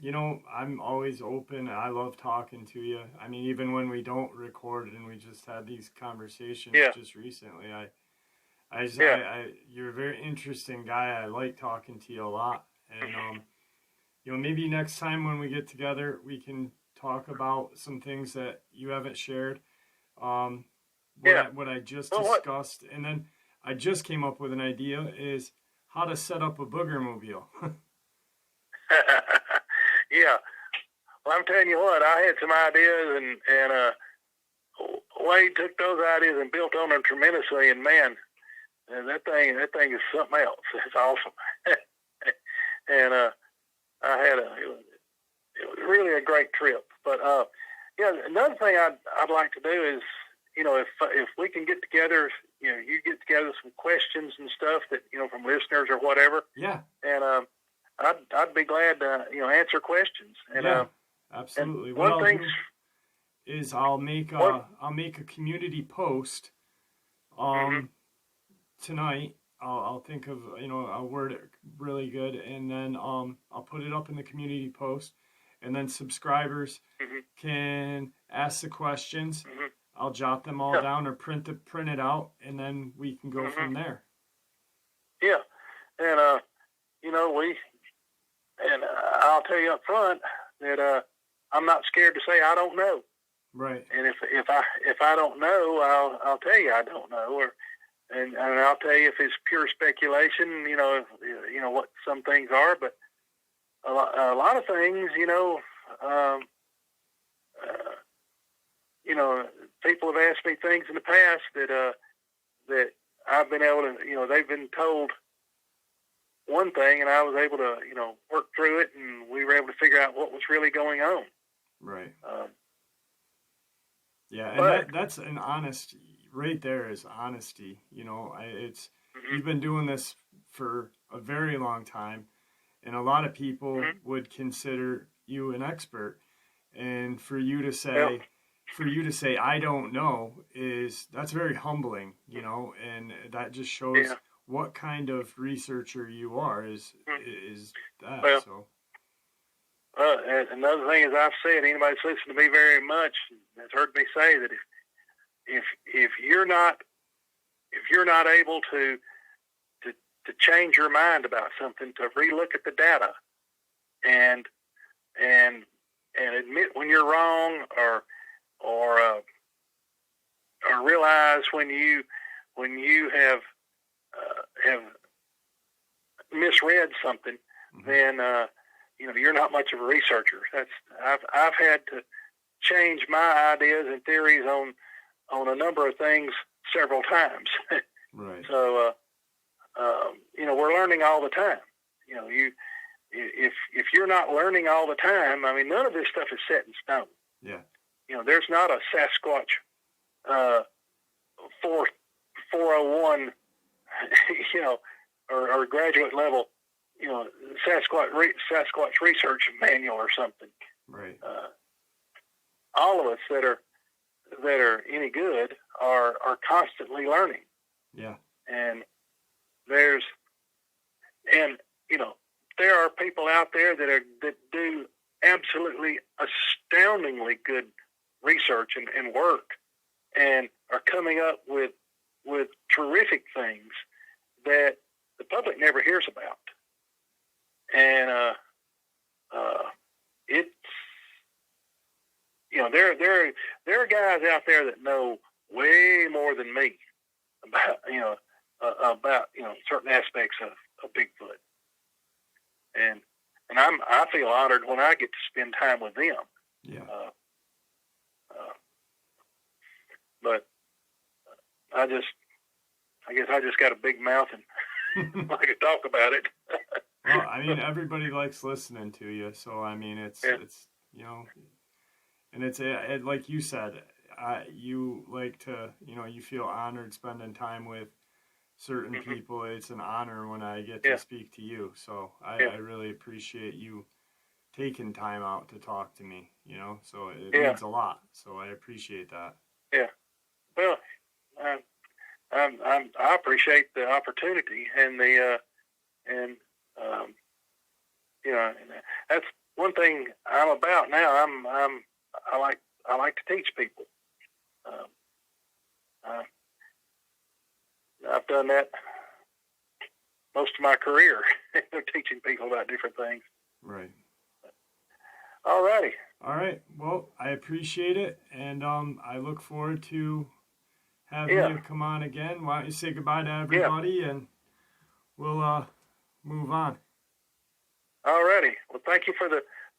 I'm always open. I love talking to you. Even when we don't record and we just had these conversations just recently, you're a very interesting guy. I like talking to you a lot. And, maybe next time when we get together, we can talk about some things that you haven't shared. What I just discussed. And then I just came up with an idea is how to set up a booger mobile. Yeah. Well, I'm telling you what, I had some ideas, and Wade took those ideas and built on them tremendously, and man, that thing is something else. It's awesome. And it was really a great trip. But another thing I'd like to do is, if we can get together, you get together some questions and stuff that from listeners or whatever. Yeah. And I'd be glad to answer questions. And absolutely. And what one I'll thing do is I'll make a community post tonight. I'll think of a word really good, and then I'll put it up in the community post, and then subscribers can ask the questions. I'll jot them all down or print it out, and then we can go from there. Yeah, and I'll tell you up front that I'm not scared to say I don't know. Right. And if I don't know, I'll tell you I don't know, and I'll tell you if it's pure speculation. What some things are, but a lot of things, people have asked me things in the past that I've been able to, they've been told one thing, and I was able to, work through it, and we were able to figure out what was really going on. Right. And that's an honest. Right there is honesty. You've been doing this for a very long time, and a lot of people would consider you an expert, and for you to say. For you to say I don't know that's very humbling, and that just shows what kind of researcher you are. Is that well, so? Another thing is I've said, anybody that's listened to me very much has heard me say that if you're not able to change your mind about something, to relook at the data and admit when you're wrong or realize when you have misread something, then you're not much of a researcher. I've had to change my ideas and theories on a number of things several times. Right. So we're learning all the time. If you're not learning all the time, I mean, none of this stuff is set in stone. Yeah. There's not a Sasquatch 401, or graduate level, Sasquatch research manual or something. Right. All of us that are any good are constantly learning. Yeah. And there are people out there that do absolutely astoundingly good research and work, and are coming up with terrific things that the public never hears about. And it's there are guys out there that know way more than me about certain aspects of Bigfoot, and I feel honored when I get to spend time with them. Yeah. But I guess I just got a big mouth and I can talk about it. Well, I mean, everybody likes listening to you, so I mean, it's and it's like you said, you like to, you feel honored spending time with certain people. It's an honor when I get to speak to you, so I really appreciate you taking time out to talk to me. So it means a lot. So I appreciate that. Yeah. Well, I appreciate the opportunity and that's one thing I'm about now. I like to teach people. I've done that most of my career, teaching people about different things. Right. All righty. All right. Well, I appreciate it, and I look forward to having you come on again. Why don't you say goodbye to everybody, and we'll move on. All righty. Well, thank you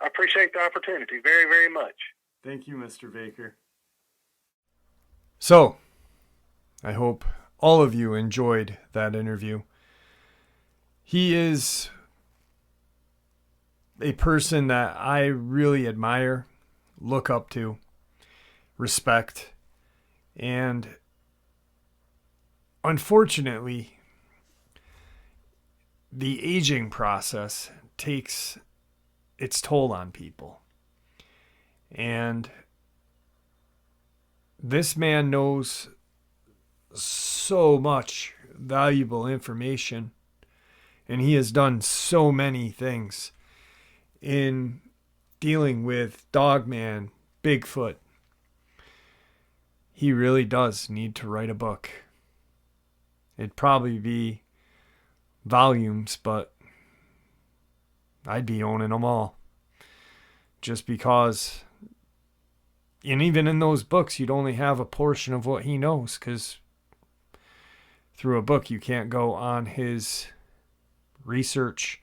I appreciate the opportunity very, very much. Thank you, Mr. Baker. So, I hope all of you enjoyed that interview. He is a person that I really admire, look up to, respect, and unfortunately, the aging process takes its toll on people. And this man knows so much valuable information, and he has done so many things in dealing with Dogman, Bigfoot. He really does need to write a book. It'd probably be volumes, but I'd be owning them all. Just because, and even in those books, you'd only have a portion of what he knows, because through a book, you can't go on his research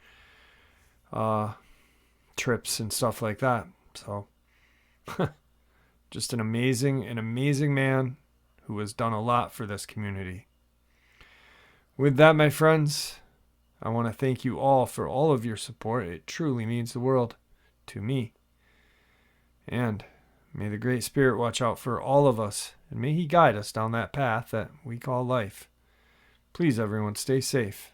trips and stuff like that. So, just an amazing man who has done a lot for this community. With that, my friends, I want to thank you all for all of your support. It truly means the world to me. And may the Great Spirit watch out for all of us, and may He guide us down that path that we call life. Please, everyone, stay safe.